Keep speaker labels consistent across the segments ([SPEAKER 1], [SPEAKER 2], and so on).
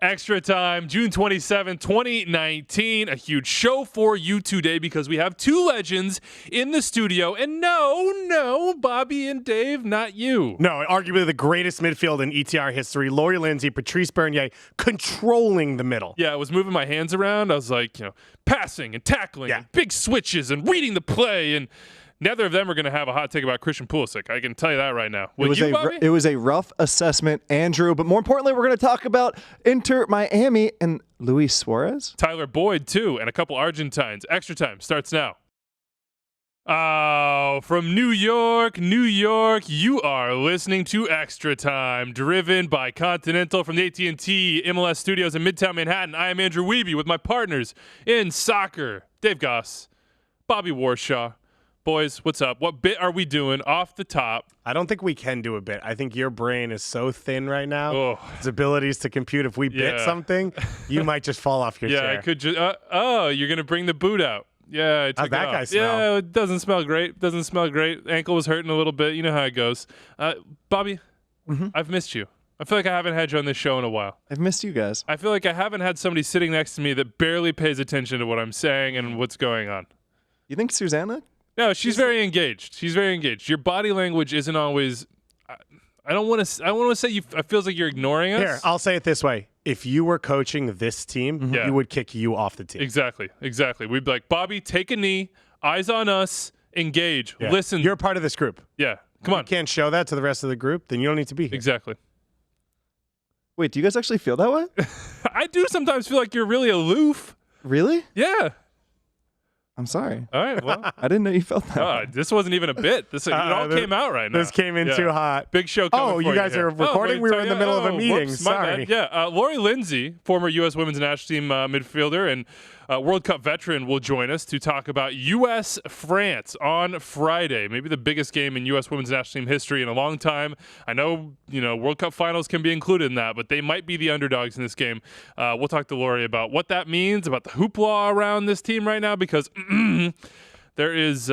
[SPEAKER 1] Extra time, June 27, 2019. A huge show for you today because we have two legends in the studio. And no, Bobby and Dave, not you.
[SPEAKER 2] No, arguably the greatest midfield in ETR history. Lori Lindsey, Patrice Bernier, controlling the middle.
[SPEAKER 1] Yeah, I was moving my hands around. I was like, passing and tackling and big switches and reading the play. And neither of them are going to have a hot take about Christian Pulisic. I can tell you that right now.
[SPEAKER 3] It was a rough assessment, Andrew. But more importantly, we're going to talk about Inter Miami and Luis Suarez.
[SPEAKER 1] Tyler Boyd, too, and a couple Argentines. Extra time starts now. Oh, from New York, you are listening to Extra Time, driven by Continental from the AT&T MLS studios in Midtown Manhattan. I am Andrew Wiebe with my partners in soccer, Dave Gass, Bobby Warshaw. Boys, what's up? What bit are we doing off the top?
[SPEAKER 2] I don't think we can do a bit. I think your brain is so thin right now.
[SPEAKER 1] Oh.
[SPEAKER 2] Its abilities to compute. If we bit something, you might just fall off your chair.
[SPEAKER 1] Yeah, I could just. You're going to bring the boot out. Yeah, I took
[SPEAKER 2] How'd that
[SPEAKER 1] it off.
[SPEAKER 2] guy smell?
[SPEAKER 1] Yeah, it doesn't smell great. Ankle was hurting a little bit. You know how it goes. Bobby, I've missed you. I feel like I haven't had you on this show in a while.
[SPEAKER 3] I've missed you guys.
[SPEAKER 1] I feel like I haven't had somebody sitting next to me that barely pays attention to what I'm saying and what's going on.
[SPEAKER 3] You think Susanna?
[SPEAKER 1] No, she's very engaged. Your body language isn't always. I don't want to say you. It feels like you're ignoring us.
[SPEAKER 2] Here, I'll say it this way: if you were coaching this team, you would kick you off the team.
[SPEAKER 1] Exactly. We'd be like, Bobby, take a knee, eyes on us, engage, listen.
[SPEAKER 2] You're part of this group.
[SPEAKER 1] Yeah, come on.
[SPEAKER 2] You can't show that to the rest of the group, then you don't need to be here.
[SPEAKER 1] Exactly.
[SPEAKER 3] Wait, do you guys actually feel that way?
[SPEAKER 1] I do sometimes feel like you're really aloof.
[SPEAKER 3] Really?
[SPEAKER 1] Yeah.
[SPEAKER 3] I'm sorry.
[SPEAKER 1] All right. Well,
[SPEAKER 3] I didn't know you felt that way.
[SPEAKER 1] This wasn't even a bit. It all came out right now.
[SPEAKER 2] This came in too hot.
[SPEAKER 1] Big show coming for
[SPEAKER 2] you guys are recording? We were in the middle of a meeting.
[SPEAKER 1] Whoops,
[SPEAKER 2] Sorry.
[SPEAKER 1] Yeah, Lori Lindsey, former U.S. women's national team midfielder and World Cup veteran, will join us to talk about U.S.-France on Friday. Maybe the biggest game in U.S. women's national team history in a long time. I know, World Cup finals can be included in that, but they might be the underdogs in this game. We'll talk to Lori about what that means, about the hoopla around this team right now, because there's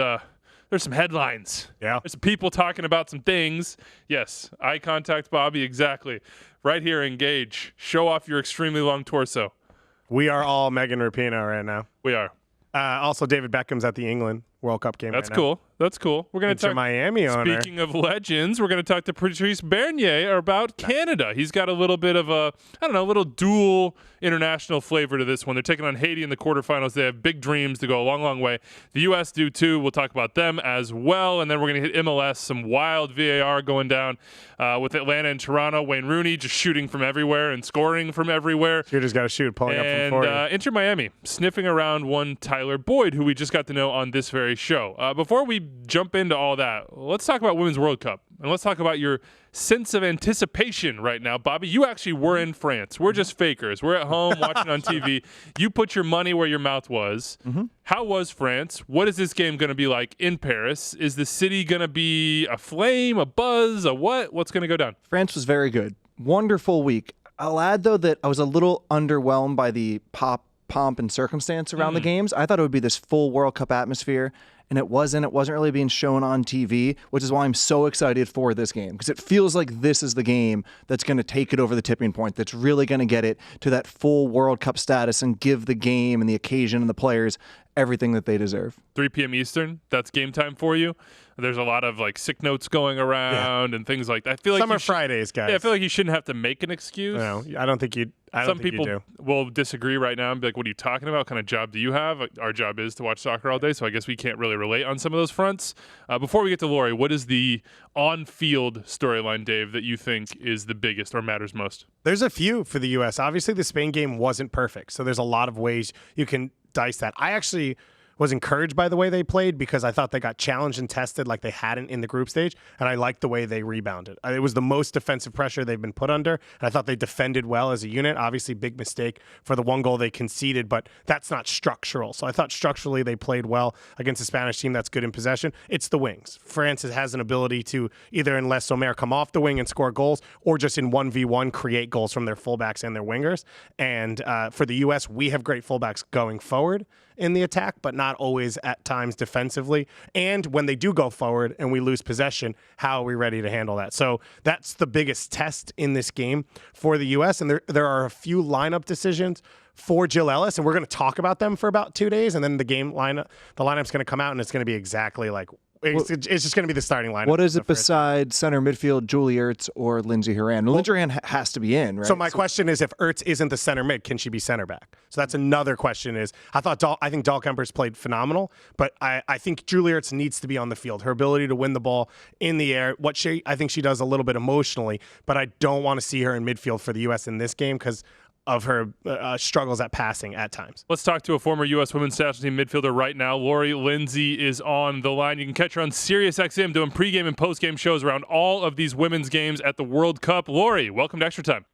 [SPEAKER 1] some headlines.
[SPEAKER 2] Yeah.
[SPEAKER 1] There's some people talking about some things. Yes, eye contact, Bobby, exactly. Right here, engage. Show off your extremely long torso.
[SPEAKER 2] We are all Megan Rapinoe right now.
[SPEAKER 1] We are.
[SPEAKER 2] Also, David Beckham's at the England World Cup game.
[SPEAKER 1] That's cool. That's cool. We're going to talk
[SPEAKER 2] Miami owner.
[SPEAKER 1] Speaking of legends, we're going to talk to Patrice Bernier about Canada. He's got a little bit of a little dual international flavor to this one. They're taking on Haiti in the quarterfinals. They have big dreams to go a long, long way. The U.S. do too. We'll talk about them as well. And then we're going to hit MLS, some wild VAR going down with Atlanta and Toronto. Wayne Rooney just shooting from everywhere and scoring from everywhere.
[SPEAKER 2] Shooter's got to shoot, pulling up from 40.
[SPEAKER 1] And Inter Miami, sniffing around one Tyler Boyd, who we just got to know on this very show. Before we jump into all that, let's talk about Women's World Cup. And let's talk about your sense of anticipation right now. Bobby, you actually were in France. We're just fakers. We're at home watching on TV. You put your money where your mouth was. How was France? What is this game going to be like in Paris? Is the city going to be a flame, a buzz, a what? What's going to go down?
[SPEAKER 3] France was very good. Wonderful week. I'll add, though, that I was a little underwhelmed by the pomp and circumstance around the games. I thought it would be this full World Cup atmosphere, and it wasn't. It wasn't really being shown on TV, which is why I'm so excited for this game, because it feels like this is the game that's going to take it over the tipping point, that's really going to get it to that full World Cup status and give the game and the occasion and the players everything that they deserve.
[SPEAKER 1] 3 p.m. Eastern, that's game time for you. There's a lot of sick notes going around and things like that. I feel like
[SPEAKER 2] Summer Fridays, guys.
[SPEAKER 1] Yeah, I feel like you shouldn't have to make an excuse.
[SPEAKER 2] No, I don't think you.
[SPEAKER 1] Some people will disagree right now and be like, "What are you talking about? What kind of job do you have?" Our job is to watch soccer all day, so I guess we can't really relate on some of those fronts. Before we get to Lori, what is the on-field storyline, Dave, that you think is the biggest or matters most?
[SPEAKER 2] There's a few for the U.S. Obviously, the Spain game wasn't perfect, so there's a lot of ways you can dice that. I actually was encouraged by the way they played because I thought they got challenged and tested like they hadn't in the group stage, and I liked the way they rebounded. It was the most defensive pressure they've been put under, and I thought they defended well as a unit. Obviously, big mistake for the one goal they conceded, but that's not structural. So I thought structurally they played well against a Spanish team that's good in possession. It's the wings. France has an ability to either, unless Sommer, come off the wing and score goals, or just in 1v1 create goals from their fullbacks and their wingers. And for the U.S., we have great fullbacks going forward in the attack, but not not always at times defensively. And when they do go forward and we lose possession, how are we ready to handle that? So that's the biggest test in this game for the U.S. And there are a few lineup decisions for Jill Ellis, and we're going to talk about them for about 2 days, and then the lineup's going to come out, and it's going to be exactly like it's just going to be the starting lineup.
[SPEAKER 3] What is it besides center midfield, Julie Ertz or Lindsey Horan? Lindsey Horan has to be in, right?
[SPEAKER 2] So my question is, if Ertz isn't the center mid, can she be center back? So that's another question. I think Dahlkemper's played phenomenal, but I think Julie Ertz needs to be on the field. Her ability to win the ball in the air, I think she does a little bit emotionally, but I don't want to see her in midfield for the U.S. in this game because of her struggles at passing at times.
[SPEAKER 1] Let's talk to a former U.S. women's national team midfielder right now. Lori Lindsey is on the line. You can catch her on SiriusXM doing pregame and postgame shows around all of these women's games at the World Cup. Lori, welcome to Extra Time.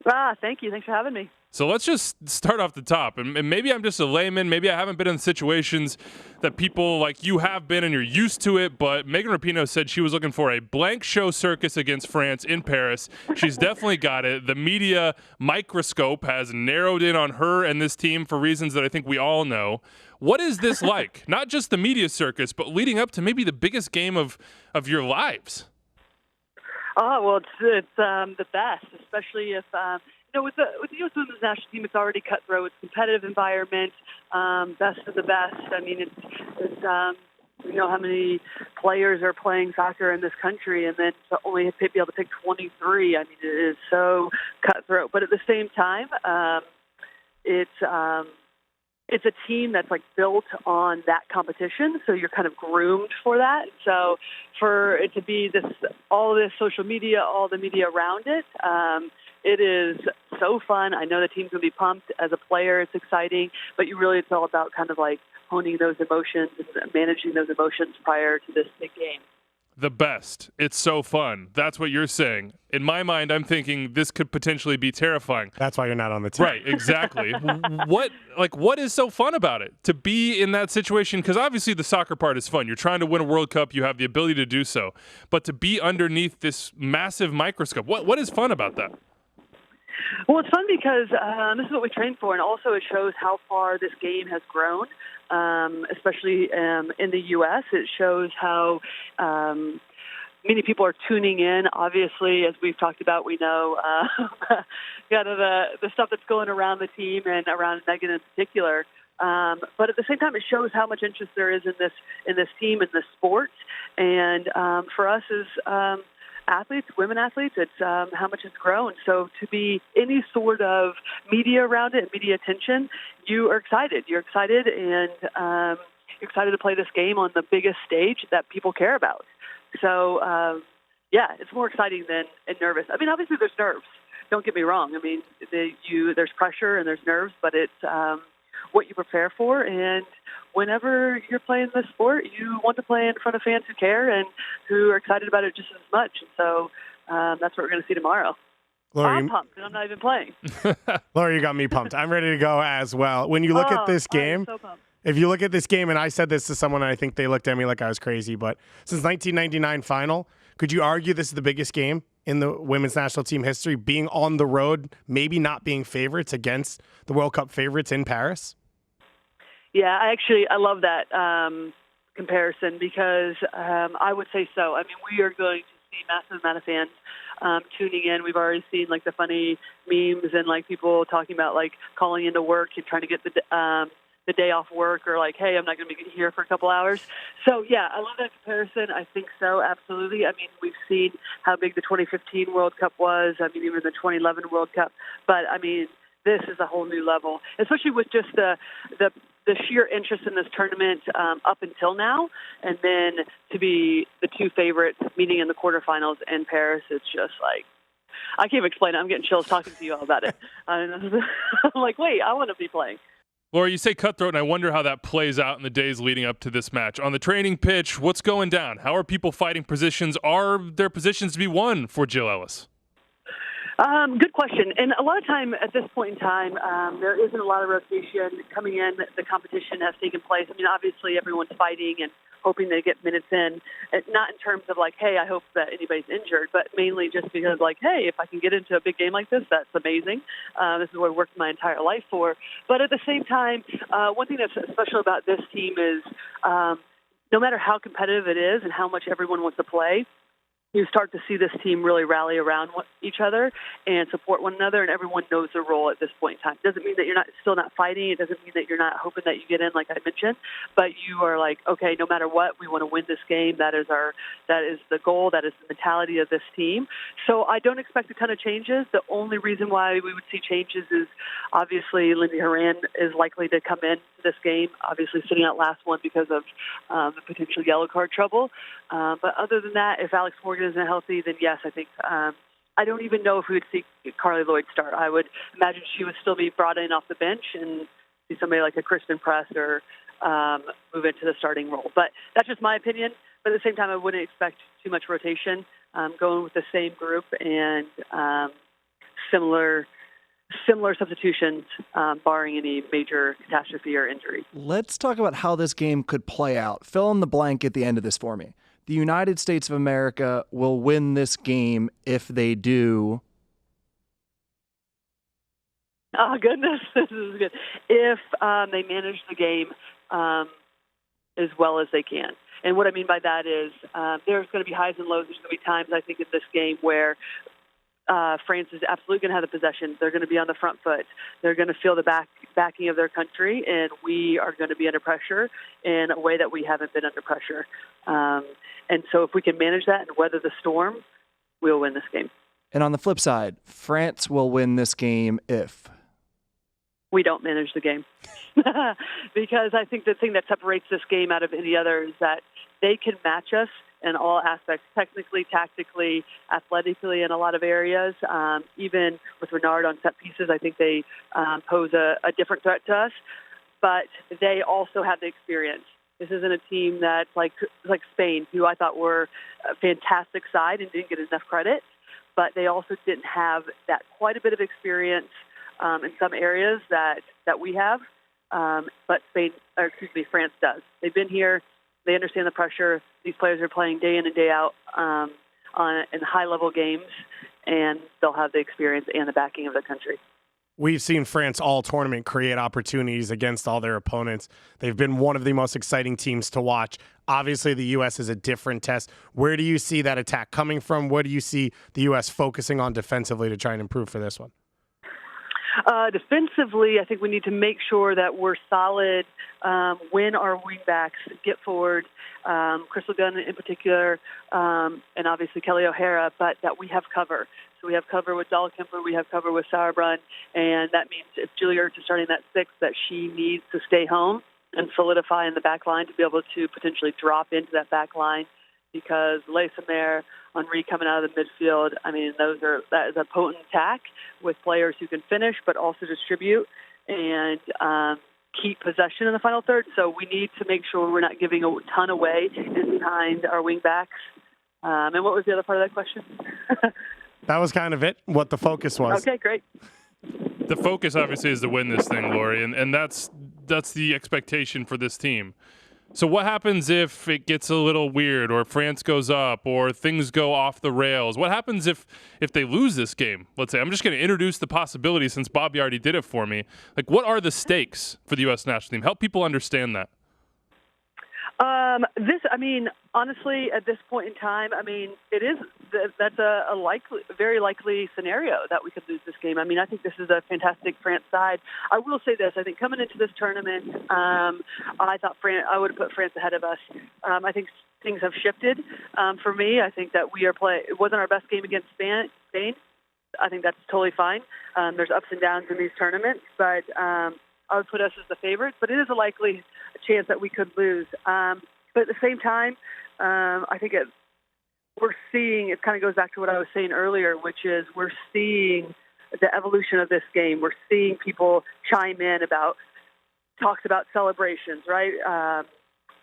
[SPEAKER 4] Thank you. Thanks for having me.
[SPEAKER 1] So let's just start off the top. And maybe I'm just a layman. Maybe I haven't been in situations that people like you have been and you're used to it. But Megan Rapinoe said she was looking for a blank show circus against France in Paris. She's definitely got it. The media microscope has narrowed in on her and this team for reasons that I think we all know. What is this like? Not just the media circus, but leading up to maybe the biggest game of your lives.
[SPEAKER 4] Oh, well, it's the best, especially if with the U.S. women's national team, it's already cutthroat. It's a competitive environment, best of the best. I mean, it's how many players are playing soccer in this country, and then to only be able to pick 23. I mean, it is so cutthroat. But at the same time, it's a team that's like built on that competition, so you're kind of groomed for that. So for it to be all this social media, all the media around it, it is so fun. I know the team's going to be pumped. As a player, it's exciting, but it's all about kind of like honing those emotions and managing those emotions prior to this big game.
[SPEAKER 1] The best. It's so fun. That's what you're saying. In my mind, I'm thinking this could potentially be terrifying.
[SPEAKER 2] That's why you're not on the team.
[SPEAKER 1] Right, exactly. What is so fun about it? To be in that situation, because obviously the soccer part is fun. You're trying to win a World Cup. You have the ability to do so. But to be underneath this massive microscope, what is fun about that?
[SPEAKER 4] Well, it's fun because this is what we train for, and also it shows how far this game has grown, especially in the U.S. It shows how many people are tuning in. Obviously, as we've talked about, we know the stuff that's going around the team and around Megan in particular. But at the same time, it shows how much interest there is in this team, in this sport, and for us as athletes, women athletes, it's how much it's grown. So to be any sort of media around it and media attention, you are excited. You're excited, and you're excited to play this game on the biggest stage that people care about. So, it's more exciting than nervous. I mean, obviously there's nerves. Don't get me wrong. I mean, there's pressure and there's nerves, but it's what you prepare for. And whenever you're playing this sport, you want to play in front of fans who care and who are excited about it just as much. And so that's what we're going to see tomorrow.
[SPEAKER 2] Lori,
[SPEAKER 4] I'm pumped, and I'm not even playing.
[SPEAKER 2] Lori, you got me pumped. I'm ready to go as well. When you look at this game,
[SPEAKER 4] I'm so pumped.
[SPEAKER 2] If you look at this game, and I said this to someone, and I think they looked at me like I was crazy, but since 1999 final, could you argue this is the biggest game in the women's national team history, being on the road, maybe not being favorites against the World Cup favorites in Paris?
[SPEAKER 4] Yeah, I love that comparison because I would say so. I mean, we are going to see massive amount of fans tuning in. We've already seen like the funny memes and like people talking about like calling into work and trying to get the day off work, or like, hey, I'm not going to be here for a couple hours. So, yeah, I love that comparison. I think so, absolutely. I mean, we've seen how big the 2015 World Cup was. I mean, even the 2011 World Cup. But, I mean, this is a whole new level, especially with just the sheer interest in this tournament up until now. And then to be the two favorites meeting in the quarterfinals in Paris, it's just like, I can't even explain it. I'm getting chills talking to you all about it. I'm like, wait, I want to be playing.
[SPEAKER 1] Laura, you say cutthroat, and I wonder how that plays out in the days leading up to this match. On the training pitch, what's going down? How are people fighting positions? Are there positions to be won for Jill Ellis?
[SPEAKER 4] Good question. And a lot of time at this point in time, there isn't a lot of rotation coming in. The competition has taken place. I mean, obviously everyone's fighting and hoping they get minutes in, not in terms of like, hey, I hope that anybody's injured, but mainly just because like, hey, if I can get into a big game like this, that's amazing. This is what I worked my entire life for. But at the same time, one thing that's special about this team is no matter how competitive it is and how much everyone wants to play, you start to see this team really rally around each other and support one another, and everyone knows their role at this point in time. It doesn't mean that you're still not fighting. It doesn't mean that you're not hoping that you get in, like I mentioned, but you are like, okay, no matter what, we want to win this game. That is the goal. That is the mentality of this team. So I don't expect a ton of changes. The only reason why we would see changes is obviously Lindsey Horan is likely to come in this game, obviously sitting out last one because of the potential yellow card trouble. But other than that, if Alex Morgan isn't healthy, then yes, I think I don't even know if we would see Carly Lloyd start. I would imagine she would still be brought in off the bench and see somebody like a Kristen Press or move into the starting role. But that's just my opinion. But at the same time, I wouldn't expect too much rotation. Going with the same group and similar substitutions, barring any major catastrophe or injury.
[SPEAKER 3] Let's talk about how this game could play out. Fill in the blank at the end of this for me. The United States of America will win this game if they do.
[SPEAKER 4] Oh, goodness. This is good. If they manage the game as well as they can. And what I mean by that is there's going to be highs and lows. There's going to be times, I think, in this game where France is absolutely going to have the possession. They're going to be on the front foot. They're going to feel the backing of their country, and we are going to be under pressure in a way that we haven't been under pressure. And so if we can manage that and weather the storm, we'll win this game.
[SPEAKER 3] And on the flip side, France will win this game if
[SPEAKER 4] we don't manage the game. Because I think the thing that separates this game out of any other is that they can match us in all aspects, technically, tactically, athletically, in a lot of areas. Even with Renard on set pieces, I think they pose a different threat to us. But they also have the experience. This isn't a team that's like Spain, who I thought were a fantastic side and didn't get enough credit. But they also didn't have that quite a bit of experience in some areas that we have. But France does. They've been here. They understand the pressure. These players are playing day in and day out in high-level games, and they'll have the experience and the backing of the country.
[SPEAKER 2] We've seen France all tournament create opportunities against all their opponents. They've been one of the most exciting teams to watch. Obviously, the U.S. is a different test. Where do you see that attack coming from? What do you see the U.S. focusing on defensively to try and improve for this one?
[SPEAKER 4] Defensively, I think we need to make sure that we're solid when our wingbacks get forward, Crystal Gunn in particular, and obviously Kelly O'Hara, but that we have cover. So we have cover with Dahlkemper, we have cover with Sauerbrunn, and that means if Julie Ertz is starting that sixth, that she needs to stay home and solidify in the back line to be able to potentially drop into that back line, because Leissamer, Henri coming out of the midfield, I mean, that is a potent attack with players who can finish but also distribute and keep possession in the final third. So we need to make sure we're not giving a ton away behind our wing backs. And what was the other part of that question?
[SPEAKER 2] That was kind of it, what the focus was.
[SPEAKER 4] Okay, great.
[SPEAKER 1] The focus obviously is to win this thing, Lori, and that's the expectation for this team. So what happens if it gets a little weird, or France goes up, or things go off the rails? What happens if they lose this game? Let's say, I'm just going to introduce the possibility since Bobby already did it for me. Like, what are the stakes for the U.S. national team? Help people understand that.
[SPEAKER 4] Honestly, at this point in time, that's a very likely scenario that we could lose this game. I mean, I think this is a fantastic France side. I will say this: I think coming into this tournament, I thought I would have put France ahead of us. I think things have shifted for me. I think that it wasn't our best game against Spain. I think that's totally fine. There's ups and downs in these tournaments, but I would put us as the favorites. But it is a likely chance that we could lose. But at the same time, I think we're seeing, it kind of goes back to what I was saying earlier, which is we're seeing the evolution of this game. We're seeing people chime in talks about celebrations, right?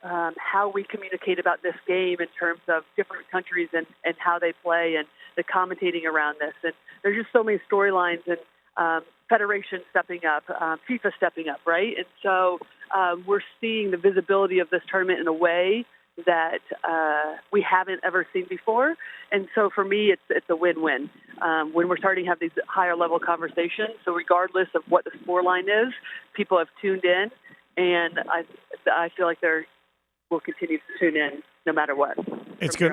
[SPEAKER 4] how we communicate about this game in terms of different countries and how they play and the commentating around this. And there's just so many storylines and federation stepping up, FIFA stepping up, right? And so we're seeing the visibility of this tournament in a way that we haven't ever seen before. And so for me, it's a win-win when we're starting to have these higher level conversations. So regardless of what the scoreline is, people have tuned in, and I feel like will continue to tune in no matter what.
[SPEAKER 2] It's good.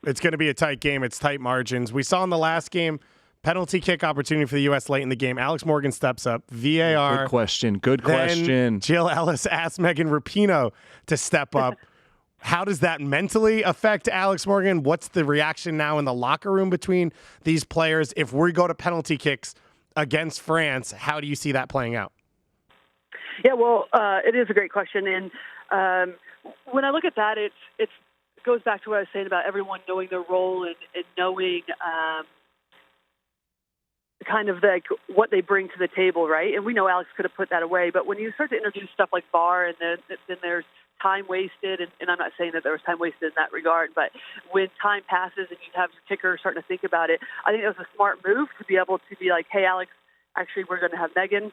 [SPEAKER 2] It's going to be a tight game. It's tight margins. We saw in the last game, penalty kick opportunity for the U.S. late in the game. Alex Morgan steps up. VAR.
[SPEAKER 3] Good question. Good
[SPEAKER 2] Then
[SPEAKER 3] question.
[SPEAKER 2] Jill Ellis asked Megan Rapinoe to step up. How does that mentally affect Alex Morgan? What's the reaction now in the locker room between these players? If we go to penalty kicks against France, how do you see that playing out?
[SPEAKER 4] Yeah, well, it is a great question. And when I look at that, it goes back to what I was saying about everyone knowing their role and knowing kind of like what they bring to the table, right? And we know Alex could have put that away, but when you start to introduce stuff like VAR and then there's time wasted, and I'm not saying that there was time wasted in that regard, but when time passes and you have your kicker starting to think about it, I think it was a smart move to be able to be like, hey, Alex, actually we're going to have Megan.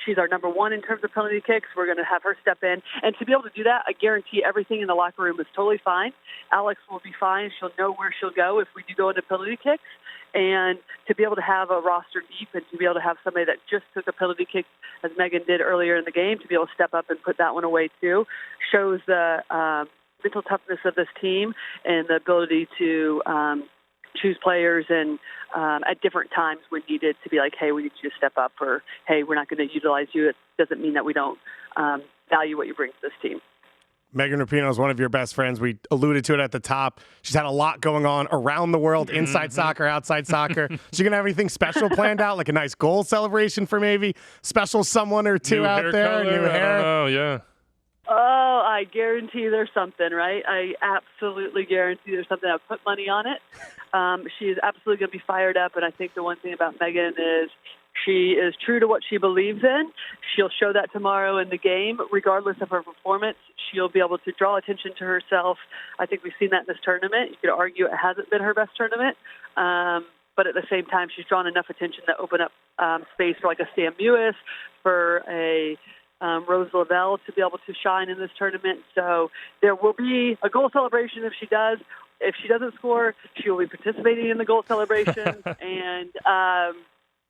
[SPEAKER 4] She's our number one in terms of penalty kicks. We're going to have her step in. And to be able to do that, I guarantee everything in the locker room is totally fine. Alex will be fine. She'll know where she'll go if we do go into penalty kicks. And to be able to have a roster deep and to be able to have somebody that just took a penalty kick, as Megan did earlier in the game, to be able to step up and put that one away too, shows the mental toughness of this team and the ability to choose players and at different times when needed to be like, hey, we need you to step up, or hey, we're not going to utilize you. It doesn't mean that we don't value what you bring to this team.
[SPEAKER 2] Megan Rapinoe is one of your best friends. We alluded to it at the top. She's had a lot going on around the world, inside soccer, outside soccer. She's going to have anything special planned out, like a nice goal celebration for maybe special someone or two
[SPEAKER 1] new
[SPEAKER 2] out there,
[SPEAKER 1] color,
[SPEAKER 2] new hair.
[SPEAKER 1] I don't know, yeah.
[SPEAKER 4] Oh, I guarantee there's something, right? I absolutely guarantee there's something. I've put money on it. She is absolutely going to be fired up, and I think the one thing about Megan is she is true to what she believes in. She'll show that tomorrow in the game. Regardless of her performance, she'll be able to draw attention to herself. I think we've seen that in this tournament. You could argue it hasn't been her best tournament, but at the same time, she's drawn enough attention to open up space for like a Sam Mewis, for a Rose Lavelle to be able to shine in this tournament. So there will be a goal celebration if she does. If she doesn't score, she will be participating in the goal celebration, and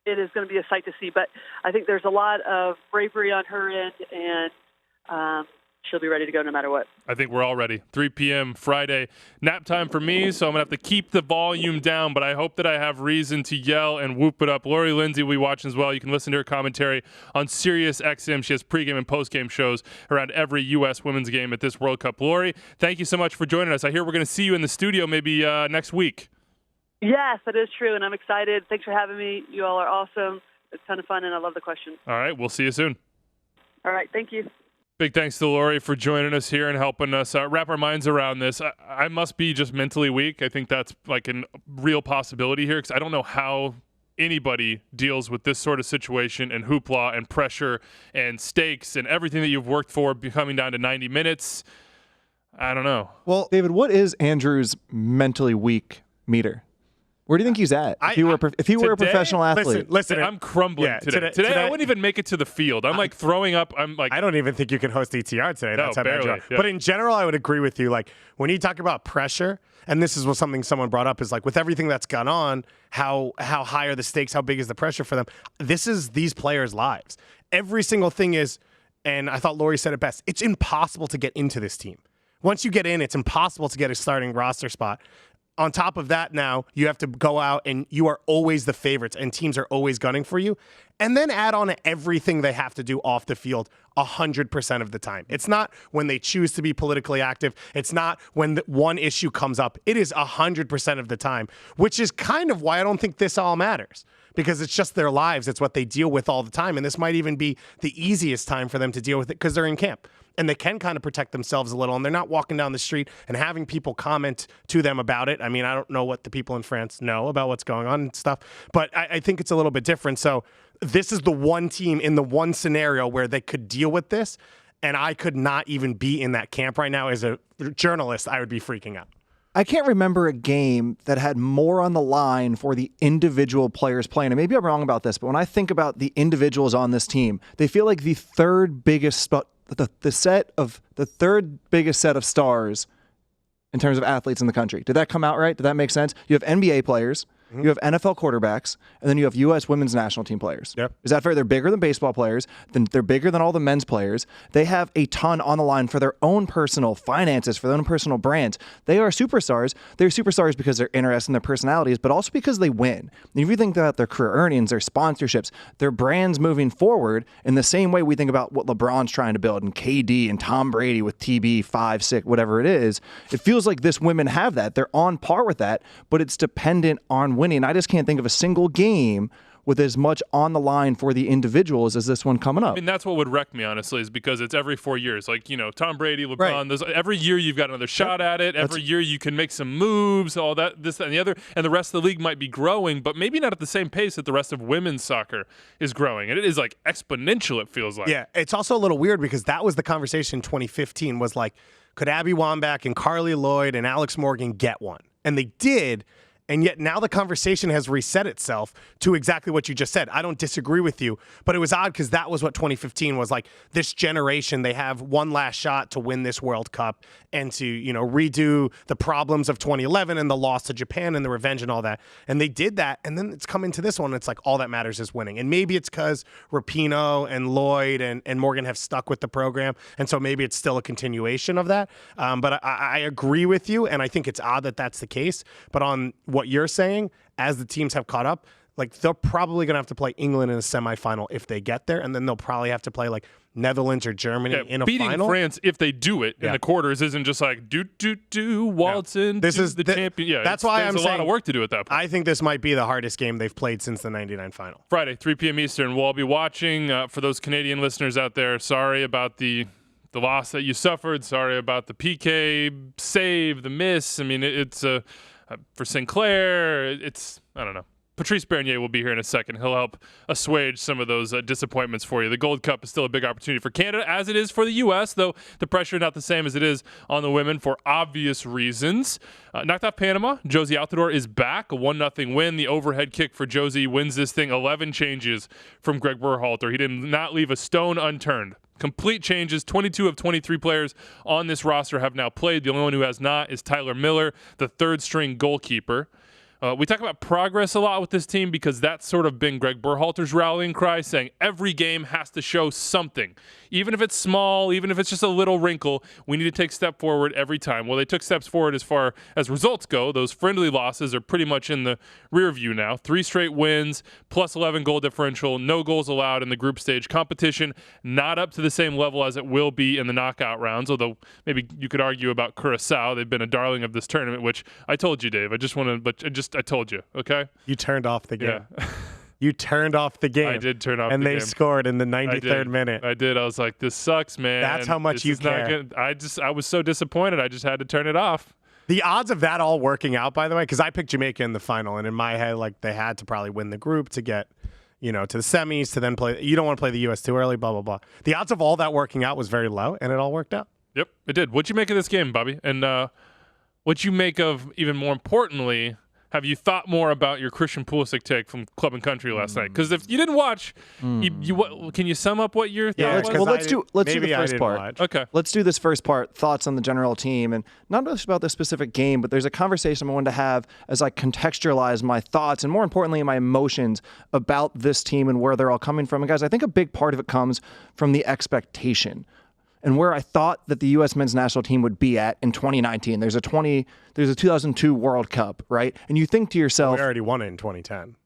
[SPEAKER 4] it is going to be a sight to see. But I think there's a lot of bravery on her end, and she'll be ready to go no matter what.
[SPEAKER 1] I think we're all ready. 3 p.m. Friday. Nap time for me, so I'm going to have to keep the volume down, but I hope that I have reason to yell and whoop it up. Lori Lindsey will be watching as well. You can listen to her commentary on Sirius XM. She has pregame and postgame shows around every U.S. women's game at this World Cup. Lori, thank you so much for joining us. I hear we're going to see you in the studio maybe next week.
[SPEAKER 4] Yes, that is true, and I'm excited. Thanks for having me. You all are awesome. It's a ton of fun, and I love the questions.
[SPEAKER 1] All right, we'll see you soon.
[SPEAKER 4] All right, thank you.
[SPEAKER 1] Big thanks to Lori for joining us here and helping us wrap our minds around this. I must be just mentally weak. I think that's like a real possibility here because I don't know how anybody deals with this sort of situation and hoopla and pressure and stakes and everything that you've worked for coming down to 90 minutes. I don't know.
[SPEAKER 3] Well, David, what is Andrew's mentally weak meter? Where do you think he's at? If he were a professional athlete.
[SPEAKER 2] Listen,
[SPEAKER 1] I'm crumbling today. Today I wouldn't even make it to the field. I'm like throwing up. I'm like,
[SPEAKER 2] I don't even think you can host ETR today.
[SPEAKER 1] No,
[SPEAKER 2] That's how bad
[SPEAKER 1] barely,
[SPEAKER 2] you are.
[SPEAKER 1] yeah.
[SPEAKER 2] But in general, I would agree with you. Like when you talk about pressure, and this is what something someone brought up is like with everything that's gone on, how high are the stakes? How big is the pressure for them? This is these players' lives. Every single thing is, and I thought Lori said it best. It's impossible to get into this team. Once you get in, it's impossible to get a starting roster spot. On top of that, now you have to go out and you are always the favorites and teams are always gunning for you. And then add on everything they have to do off the field 100% of the time. It's not when they choose to be politically active. It's not when one issue comes up. It is 100% of the time, which is kind of why I don't think this all matters. Because it's just their lives. It's what they deal with all the time. And this might even be the easiest time for them to deal with it because they're in camp. And they can kind of protect themselves a little. And they're not walking down the street and having people comment to them about it. I mean, I don't know what the people in France know about what's going on and stuff. But I think it's a little bit different. So this is the one team in the one scenario where they could deal with this. and I could not even be in that camp right now. As a journalist, I would be freaking out.
[SPEAKER 3] I can't remember a game that had more on the line for the individual players playing. And maybe I'm wrong about this, but when I think about the individuals on this team, they feel like the third biggest third biggest set of stars in terms of athletes in the country. Did that come out right? Did that make sense? You have NBA players, you have NFL quarterbacks, and then you have U.S. women's national team players.
[SPEAKER 2] Yep.
[SPEAKER 3] Is that fair? They're bigger than baseball players. They're bigger than all the men's players. They have a ton on the line for their own personal finances, for their own personal brands. They are superstars. They're superstars because they're interesting in their personalities, but also because they win. And if you think about their career earnings, their sponsorships, their brands moving forward in the same way we think about what LeBron's trying to build and KD and Tom Brady with TB 5, 6, whatever it is, it feels like this women have that. They're on par with that, but it's dependent on winning. I just can't think of a single game with as much on the line for the individuals as this one coming up.
[SPEAKER 1] I mean, that's what would wreck me, honestly, is because it's every 4 years. Like, Tom Brady, LeBron,
[SPEAKER 2] Right.
[SPEAKER 1] there's every year you've got another shot at it. Every year you can make some moves, all that, this, that, and the other. And the rest of the league might be growing, but maybe not at the same pace that the rest of women's soccer is growing. And it is like exponential, it feels like.
[SPEAKER 2] Yeah, it's also a little weird because that was the conversation in 2015 was like, could Abby Wambach and Carly Lloyd and Alex Morgan get one? And they did. And yet now the conversation has reset itself to exactly what you just said. I don't disagree with you, but it was odd because that was what 2015 was like. This generation, they have one last shot to win this World Cup and to, redo the problems of 2011 and the loss to Japan and the revenge and all that. And they did that. And then it's come into this one. And it's like all that matters is winning. And maybe it's because Rapinoe and Lloyd and Morgan have stuck with the program. And so maybe it's still a continuation of that. But I agree with you. And I think it's odd that that's the case. But on what you're saying, as the teams have caught up, like they're probably going to have to play England in a semifinal if they get there, and then they'll probably have to play like Netherlands or Germany in a
[SPEAKER 1] beating
[SPEAKER 2] final.
[SPEAKER 1] France, if they do it in the quarters, isn't just like waltz in.
[SPEAKER 2] This is
[SPEAKER 1] the champion. Yeah,
[SPEAKER 2] that's why
[SPEAKER 1] there's
[SPEAKER 2] I'm
[SPEAKER 1] a
[SPEAKER 2] saying
[SPEAKER 1] lot of work to do at that point.
[SPEAKER 2] I think this might be the hardest game they've played since the '99 final.
[SPEAKER 1] Friday, 3 p.m. Eastern. We'll all be watching. For those Canadian listeners out there, sorry about the loss that you suffered. Sorry about the PK save, the miss. I mean, it's for Sinclair. I don't know. Patrice Bernier will be here in a second. He'll help assuage some of those disappointments for you. The Gold Cup is still a big opportunity for Canada, as it is for the U.S., though the pressure not the same as it is on the women for obvious reasons. Knocked off Panama. Josie Altidore is back. A 1-0 win. The overhead kick for Josie wins this thing. 11 changes from Greg Berhalter. He did not leave a stone unturned. Complete changes. 22 of 23 players on this roster have now played. The only one who has not is Tyler Miller, the third-string goalkeeper. We talk about progress a lot with this team because that's sort of been Greg Berhalter's rallying cry, saying every game has to show something. Even if it's small, even if it's just a little wrinkle, we need to take a step forward every time. Well, they took steps forward as far as results go. Those friendly losses are pretty much in the rear view now. 3 straight wins, plus 11 goal differential, no goals allowed in the group stage competition, not up to the same level as it will be in the knockout rounds, although maybe you could argue about Curacao. They've been a darling of this tournament, which I told you, Dave. I told you, okay?
[SPEAKER 2] You turned off the game.
[SPEAKER 1] Yeah.
[SPEAKER 2] You turned off the game.
[SPEAKER 1] I did turn off
[SPEAKER 2] and
[SPEAKER 1] the game.
[SPEAKER 2] And they scored in the 93rd minute.
[SPEAKER 1] I did. I was like, this sucks, man.
[SPEAKER 2] That's how much you care.
[SPEAKER 1] I was so disappointed. I just had to turn it off.
[SPEAKER 2] The odds of that all working out, by the way, because I picked Jamaica in the final, and in my head, like they had to probably win the group to get, to the semis, to then play. You don't want to play the U.S. too early, blah, blah, blah. The odds of all that working out was very low, and it all worked out.
[SPEAKER 1] Yep, it did. What'd you make of this game, Bobby? And what'd you make of, even more importantly, have you thought more about your Christian Pulisic take from Club and Country last night? Because if you didn't watch, can you sum up what your thought was?
[SPEAKER 3] Well, let's do the first part.
[SPEAKER 2] Watch.
[SPEAKER 1] Okay.
[SPEAKER 3] Let's do this first part, thoughts on the general team, and not just about the specific game, but there's a conversation I wanted to have as I contextualize my thoughts and, more importantly, my emotions about this team and where they're all coming from. And guys, I think a big part of it comes from the expectation and where I thought that the U.S. men's national team would be at in 2019. There's a 2002 World Cup, right? And you think to yourself,
[SPEAKER 2] we already won it in 2010.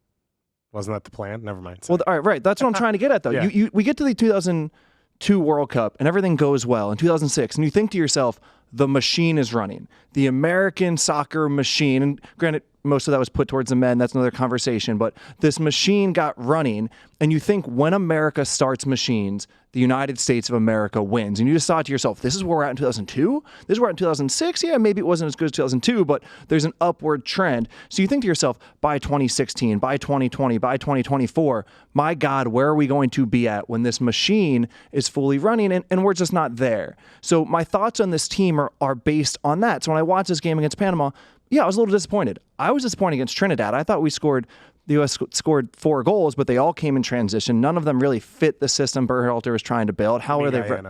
[SPEAKER 2] Wasn't that the plan? Never mind.
[SPEAKER 3] Well, all right. That's what I'm trying to get at, though.
[SPEAKER 2] Yeah.
[SPEAKER 3] We get to the 2002 World Cup, and everything goes well. In 2006, and you think to yourself, the machine is running. The American soccer machine, and granted, most of that was put towards the men. That's another conversation. But this machine got running, and you think when America starts machines, the United States of America wins. And you just thought to yourself, this is where we're at in 2002? This is where we're at in 2006? Yeah, maybe it wasn't as good as 2002, but there's an upward trend. So you think to yourself, by 2016, by 2020, by 2024, my God, where are we going to be at when this machine is fully running? And we're just not there. So my thoughts on this team are based on that. So when I watched this game against Panama, yeah, I was a little disappointed. I was disappointed against Trinidad. I thought the U.S. scored 4 goals, but they all came in transition. None of them really fit the system Berhalter was trying to build. How are they?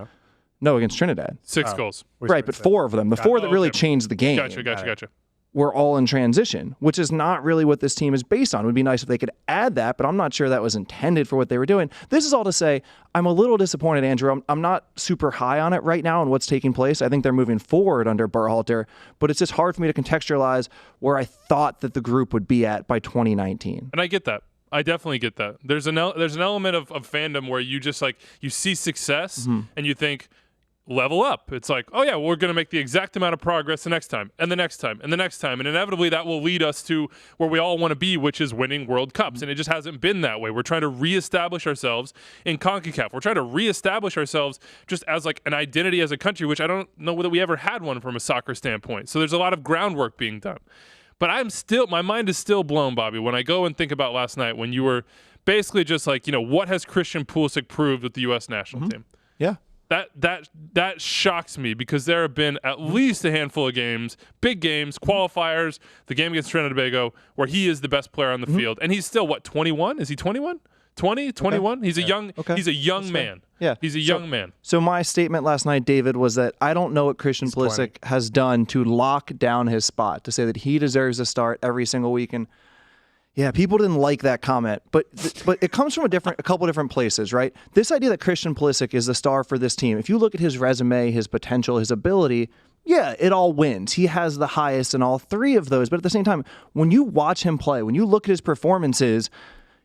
[SPEAKER 3] No, against Trinidad.
[SPEAKER 1] 6 goals.
[SPEAKER 3] Right, but 4 of them. The 4 that really changed the game.
[SPEAKER 1] Gotcha.
[SPEAKER 3] Were all in transition, which is not really what this team is based on. It would be nice if they could add that, but I'm not sure that was intended for what they were doing. This is all to say, I'm a little disappointed, Andrew. I'm not super high on it right now and what's taking place. I think they're moving forward under Berhalter, but it's just hard for me to contextualize where I thought that the group would be at by 2019.
[SPEAKER 1] And I get that. I definitely get that. There's an element of fandom where you just you see success and you think, level up. It's like, oh yeah, we're going to make the exact amount of progress the next time and the next time and the next time. And inevitably that will lead us to where we all want to be, which is winning World Cups. And it just hasn't been that way. We're trying to reestablish ourselves in CONCACAF. We're trying to reestablish ourselves just as an identity as a country, which I don't know whether we ever had one from a soccer standpoint. So there's a lot of groundwork being done. But my mind is still blown, Bobby, when I go and think about last night when you were basically just what has Christian Pulisic proved with the U.S. national team?
[SPEAKER 3] Yeah.
[SPEAKER 1] That shocks me because there have been at least a handful of games, big games, qualifiers, the game against Trinidad and Tobago, where he is the best player on the field. And he's still, 21? Is he 21? 20, 21? Okay. He's a young man.
[SPEAKER 3] Yeah.
[SPEAKER 1] He's a young man.
[SPEAKER 3] So my statement last night, David, was that I don't know what Christian Pulisic has done to lock down his spot, to say that he deserves to start every single week. And yeah, people didn't like that comment, but it comes from a couple different places, right? This idea that Christian Pulisic is the star for this team, if you look at his resume, his potential, his ability, yeah, it all wins. He has the highest in all 3 of those, but at the same time, when you watch him play, when you look at his performances,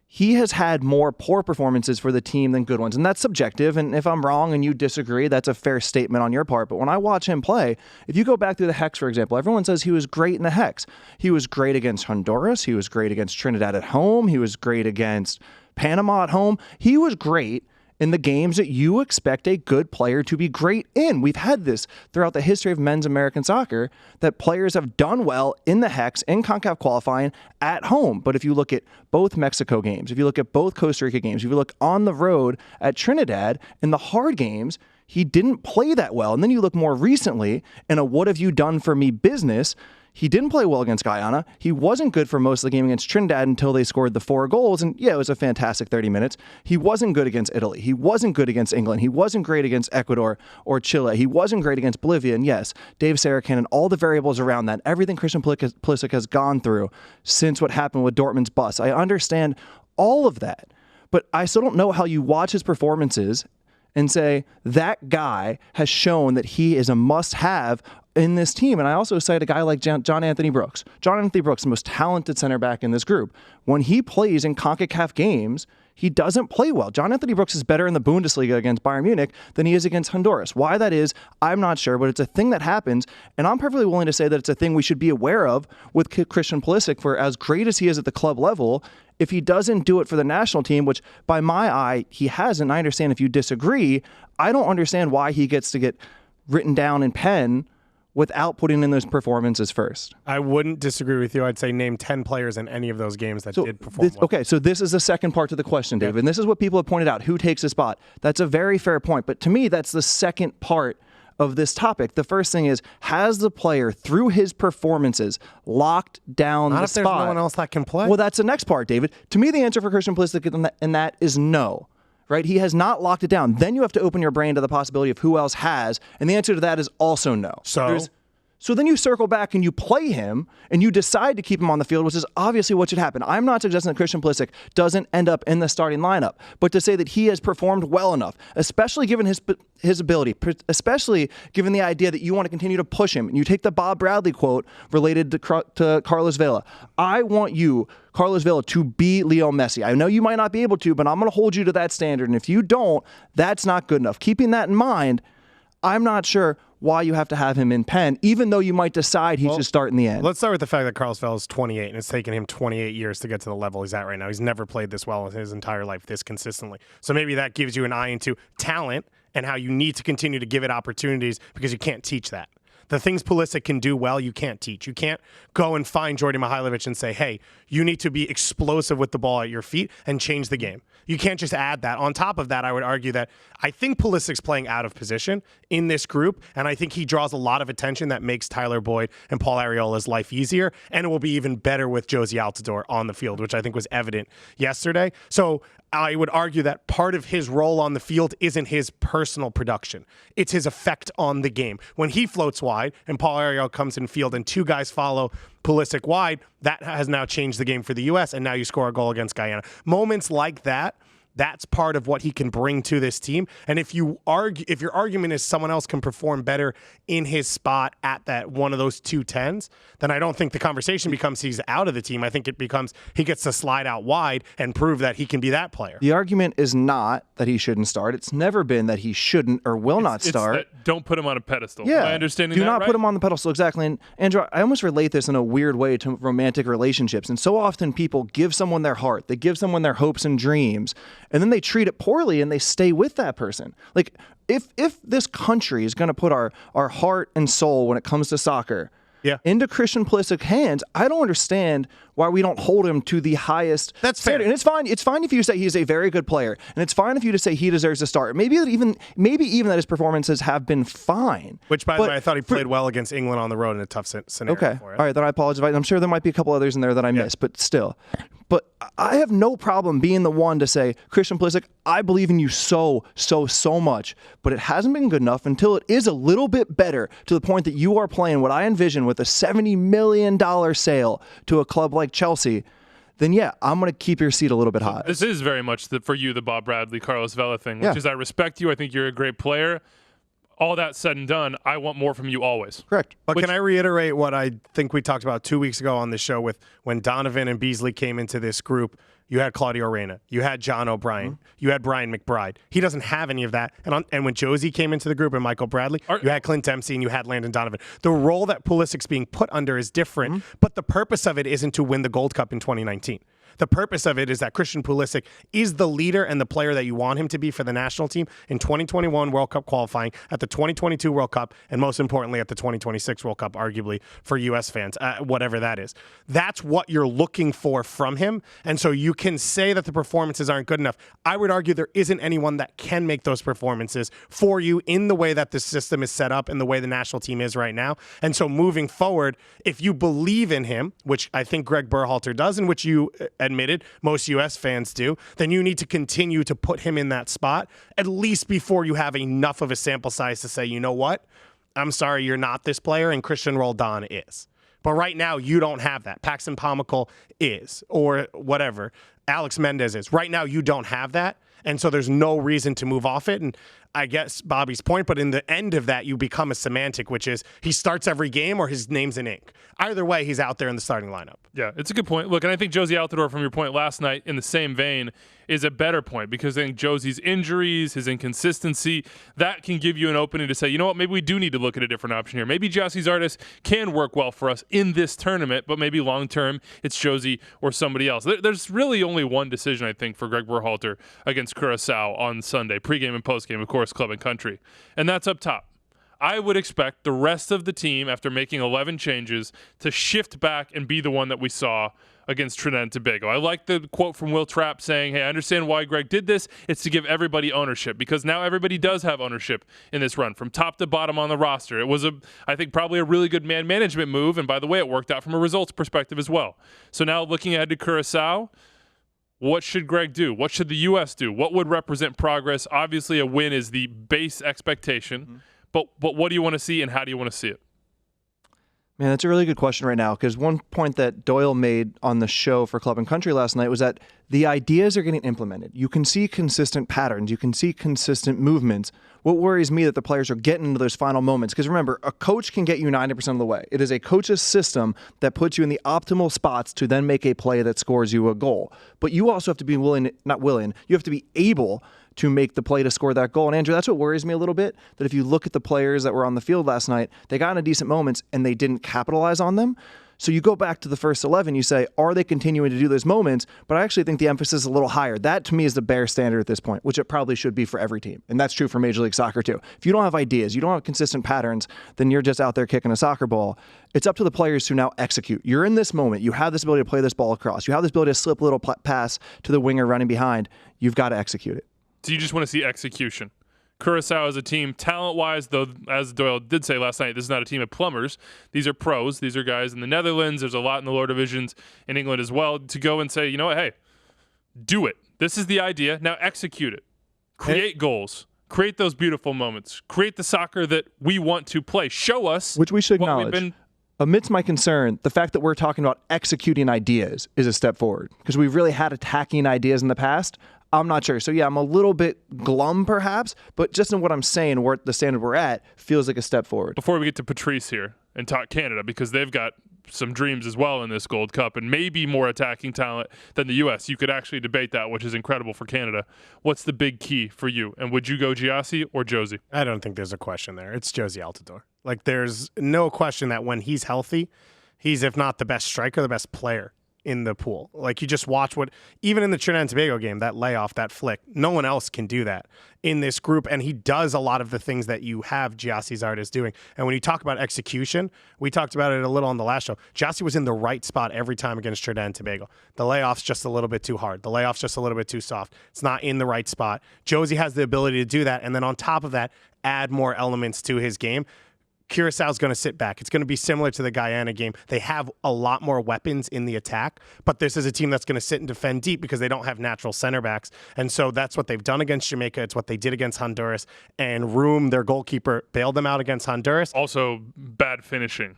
[SPEAKER 3] he has had more poor performances for the team than good ones. And that's subjective. And if I'm wrong and you disagree, that's a fair statement on your part. But when I watch him play, if you go back through the Hex, for example, everyone says he was great in the Hex. He was great against Honduras. He was great against Trinidad at home. He was great against Panama at home. He was great in the games that you expect a good player to be great in. We've had this throughout the history of men's American soccer, that players have done well in the Hex, in CONCACAF qualifying, at home. But if you look at both Mexico games, if you look at both Costa Rica games, if you look on the road at Trinidad, in the hard games, he didn't play that well. And then you look more recently in a what have you done for me business, he didn't play well against Guyana. He wasn't good for most of the game against Trinidad until they scored the 4 goals. And yeah, it was a fantastic 30 minutes. He wasn't good against Italy. He wasn't good against England. He wasn't great against Ecuador or Chile. He wasn't great against Bolivia. And yes, Dave Sarakan and all the variables around that, everything Christian Pulisic has gone through since what happened with Dortmund's bust. I understand all of that, but I still don't know how you watch his performances and say that guy has shown that he is a must-have in this team. And I also cite a guy like John Anthony Brooks. John Anthony Brooks, the most talented center back in this group. When he plays in CONCACAF games, he doesn't play well. John Anthony Brooks is better in the Bundesliga against Bayern Munich than he is against Honduras. Why that is, I'm not sure, but it's a thing that happens, and I'm perfectly willing to say that it's a thing we should be aware of with Christian Pulisic, for as great as he is at the club level, if he doesn't do it for the national team, which by my eye, he hasn't, I understand if you disagree, I don't understand why he gets to get written down in pen without putting in those performances first.
[SPEAKER 2] I wouldn't disagree with you. I'd say name 10 players in any of those games that did perform well.
[SPEAKER 3] Okay, so this is the second part to the question, David, and this is what people have pointed out. Who takes a spot? That's a very fair point, but to me, that's the second part of this topic. The first thing is, has the player, through his performances, locked down the spot?
[SPEAKER 2] Not if there's no one else that can play.
[SPEAKER 3] Well, that's the next part, David. To me, the answer for Christian Pulisic in that is no. Right? He has not locked it down. Then you have to open your brain to the possibility of who else has, and the answer to that is also no. So then you circle back and you play him and you decide to keep him on the field, which is obviously what should happen. I'm not suggesting that Christian Pulisic doesn't end up in the starting lineup, but to say that he has performed well enough, especially given his ability, especially given the idea that you want to continue to push him. And you take the Bob Bradley quote related to Carlos Vela. I want you, Carlos Vela, to be Leo Messi. I know you might not be able to, but I'm going to hold you to that standard. And if you don't, that's not good enough. Keeping that in mind, I'm not sure why you have to have him in Penn, even though you might decide he should start in the end.
[SPEAKER 2] Let's start with the fact that Carlos Vela is 28, and it's taken him 28 years to get to the level he's at right now. He's never played this well in his entire life, this consistently. So maybe that gives you an eye into talent and how you need to continue to give it opportunities, because you can't teach that. The things Pulisic can do well, you can't teach. You can't go and find Jordi Mihailovic and say, hey, you need to be explosive with the ball at your feet and change the game. You can't just add that. On top of that, I would argue that I think Pulisic's playing out of position in this group, and I think he draws a lot of attention that makes Tyler Boyd and Paul Arriola's life easier, and it will be even better with Josie Altidore on the field, which I think was evident yesterday. So I would argue that part of his role on the field isn't his personal production. It's his effect on the game. When he floats wide and Paul Arriola comes in field and two guys follow Pulisic wide, that has now changed the game for the U.S., and now you score a goal against Guyana. Moments like that, that's part of what he can bring to this team. And if your argument is someone else can perform better in his spot at that one of those 210s, then I don't think the conversation becomes he's out of the team. I think it becomes he gets to slide out wide and prove that he can be that player.
[SPEAKER 3] The argument is not that he shouldn't start. It's never been that he shouldn't or will not start.
[SPEAKER 1] It's that don't put him on a pedestal.
[SPEAKER 3] Yeah.
[SPEAKER 1] Am I understanding
[SPEAKER 3] Do
[SPEAKER 1] that
[SPEAKER 3] not
[SPEAKER 1] right?
[SPEAKER 3] put him on the pedestal, exactly. And Andrew, I almost relate this in a weird way to romantic relationships. And so often people give someone their heart, they give someone their hopes and dreams, and then they treat it poorly and they stay with that person. Like, if this country is going to put our heart and soul when it comes to soccer into Christian Pulisic hands, I don't understand why we don't hold him to the highest standard. And it's fine. It's fine if you say he's a very good player, and it's fine if you to say he deserves to start. Maybe even that his performances have been fine.
[SPEAKER 2] Which, by the way, I thought he played well against England on the road in a tough scenario.
[SPEAKER 3] Okay,
[SPEAKER 2] for it.
[SPEAKER 3] all right. Then I apologize. I'm sure there might be a couple others in there that I missed, but still. But I have no problem being the one to say, Christian Pulisic, I believe in you so much, but it hasn't been good enough until it is a little bit better to the point that you are playing what I envision with a $70 million sale to a club like Chelsea. Then I'm going to keep your seat a little bit hot.
[SPEAKER 1] This is very much for you the Bob Bradley, Carlos Vela thing, which is I respect you. I think you're a great player. All that said and done, I want more from you always.
[SPEAKER 3] Correct.
[SPEAKER 2] But can I reiterate what I think we talked about 2 weeks ago on the show with when Donovan and Beasley came into this group? You had Claudio Reyna. You had John O'Brien. You had Brian McBride. He doesn't have any of that. And when Josie came into the group and Michael Bradley, you had Clint Dempsey and you had Landon Donovan. The role that Pulisic's being put under is different, but the purpose of it isn't to win the Gold Cup in 2019. The purpose of it is that Christian Pulisic is the leader and the player that you want him to be for the national team in 2021 World Cup qualifying, at the 2022 World Cup, and most importantly at the 2026 World Cup, arguably for U.S. fans, whatever that is. That's what you're looking for from him, and so you can say that the performances aren't good enough. I would argue there isn't anyone that can make those performances for you in the way that the system is set up and the way the national team is right now. And so moving forward, if you believe in him, which I think Greg Berhalter does, and which you admitted most U.S. fans do, then you need to continue to put him in that spot, at least before you have enough of a sample size to say, you know what, I'm sorry you're not this player, and Christian Roldan is. But right now, you don't have that. Paxton Pomykal is, or whatever. Alex Mendez is. Right now, you don't have that, and so there's no reason to move off it. And I guess Bobby's point, but in the end of that, you become a semantic, which is he starts every game or his name's in ink. Either way, he's out there in the starting lineup.
[SPEAKER 1] Yeah, it's a good point. Look, and I think Josie Altidore, from your point last night, in the same vein, is a better point, because I think Josie's injuries, his inconsistency, that can give you an opening to say, you know what, maybe we do need to look at a different option here. Maybe Gyasi Zardes can work well for us in this tournament, but maybe long-term it's Josie or somebody else. There's really only one decision, I think, for Greg Berhalter against Curacao on Sunday, pregame and postgame, of course, club and country, and that's up top. I would expect the rest of the team, after making 11 changes, to shift back and be the one that we saw against Trinidad and Tobago. I like the quote from Will Trapp saying, hey, I understand why Greg did this. It's to give everybody ownership, because now everybody does have ownership in this run from top to bottom on the roster. It was, I think, probably a really good man management move, and by the way, it worked out from a results perspective as well. So now looking ahead to Curacao, what should Greg do? What should the U.S. do? What would represent progress? Obviously, a win is the base expectation, but what do you want to see, and how do you want to see it?
[SPEAKER 3] Man, that's a really good question right now, because one point that Doyle made on the show for Club and Country last night was that the ideas are getting implemented. You can see consistent patterns. You can see consistent movements. What worries me that the players are getting into those final moments, because remember, a coach can get you 90% of the way. It is a coach's system that puts you in the optimal spots to then make a play that scores you a goal. But you also have to be you have to be able to make the play to score that goal. And Andrew, that's what worries me a little bit, that if you look at the players that were on the field last night, they got into decent moments and they didn't capitalize on them. So you go back to the first 11, you say, are they continuing to do those moments? But I actually think the emphasis is a little higher. That, to me, is the bare standard at this point, which it probably should be for every team. And that's true for Major League Soccer, too. If you don't have ideas, you don't have consistent patterns, then you're just out there kicking a soccer ball. It's up to the players to now execute. You're in this moment. You have this ability to play this ball across. You have this ability to slip a little pass to the winger running behind. You've got to execute it.
[SPEAKER 1] So you just want to see execution. Curacao is a team, talent-wise, though, as Doyle did say last night, this is not a team of plumbers. These are pros. These are guys in the Netherlands. There's a lot in the lower divisions in England as well, to go and say, you know what, hey, do it. This is the idea. Now execute it. Create goals. Create those beautiful moments. Create the soccer that we want to play. Show us
[SPEAKER 3] which we should
[SPEAKER 1] what
[SPEAKER 3] acknowledge.
[SPEAKER 1] We've been.
[SPEAKER 3] Amidst my concern, the fact that we're talking about executing ideas is a step forward, because we've really had attacking ideas in the past. I'm not sure. So, yeah, I'm a little bit glum, perhaps, but just in what I'm saying, where the standard we're at feels like a step forward.
[SPEAKER 1] Before we get to Patrice here and talk Canada, because they've got some dreams as well in this Gold Cup and maybe more attacking talent than the U.S. You could actually debate that, which is incredible for Canada. What's the big key for you? And would you go Giassi or Josie?
[SPEAKER 2] I don't think there's a question there. It's Josie Altidore. Like, there's no question that when he's healthy, he's, if not the best striker, the best player in the pool. Like, you just watch what, even in the Trinidad and Tobago game, that layoff, that flick, no one else can do that in this group. And he does a lot of the things that you have Giassi's artist doing. And when you talk about execution, we talked about it a little on the last show. Giassi was in the right spot every time against Trinidad and Tobago. The layoff's just a little bit too hard. The layoff's just a little bit too soft. It's not in the right spot. Josie has the ability to do that. And then on top of that, add more elements to his game. Curaçao's going to sit back. It's going to be similar to the Guyana game. They have a lot more weapons in the attack, but this is a team that's going to sit and defend deep because they don't have natural center backs. And so that's what they've done against Jamaica. It's what they did against Honduras. And Room, their goalkeeper, bailed them out against Honduras.
[SPEAKER 1] Also, bad finishing.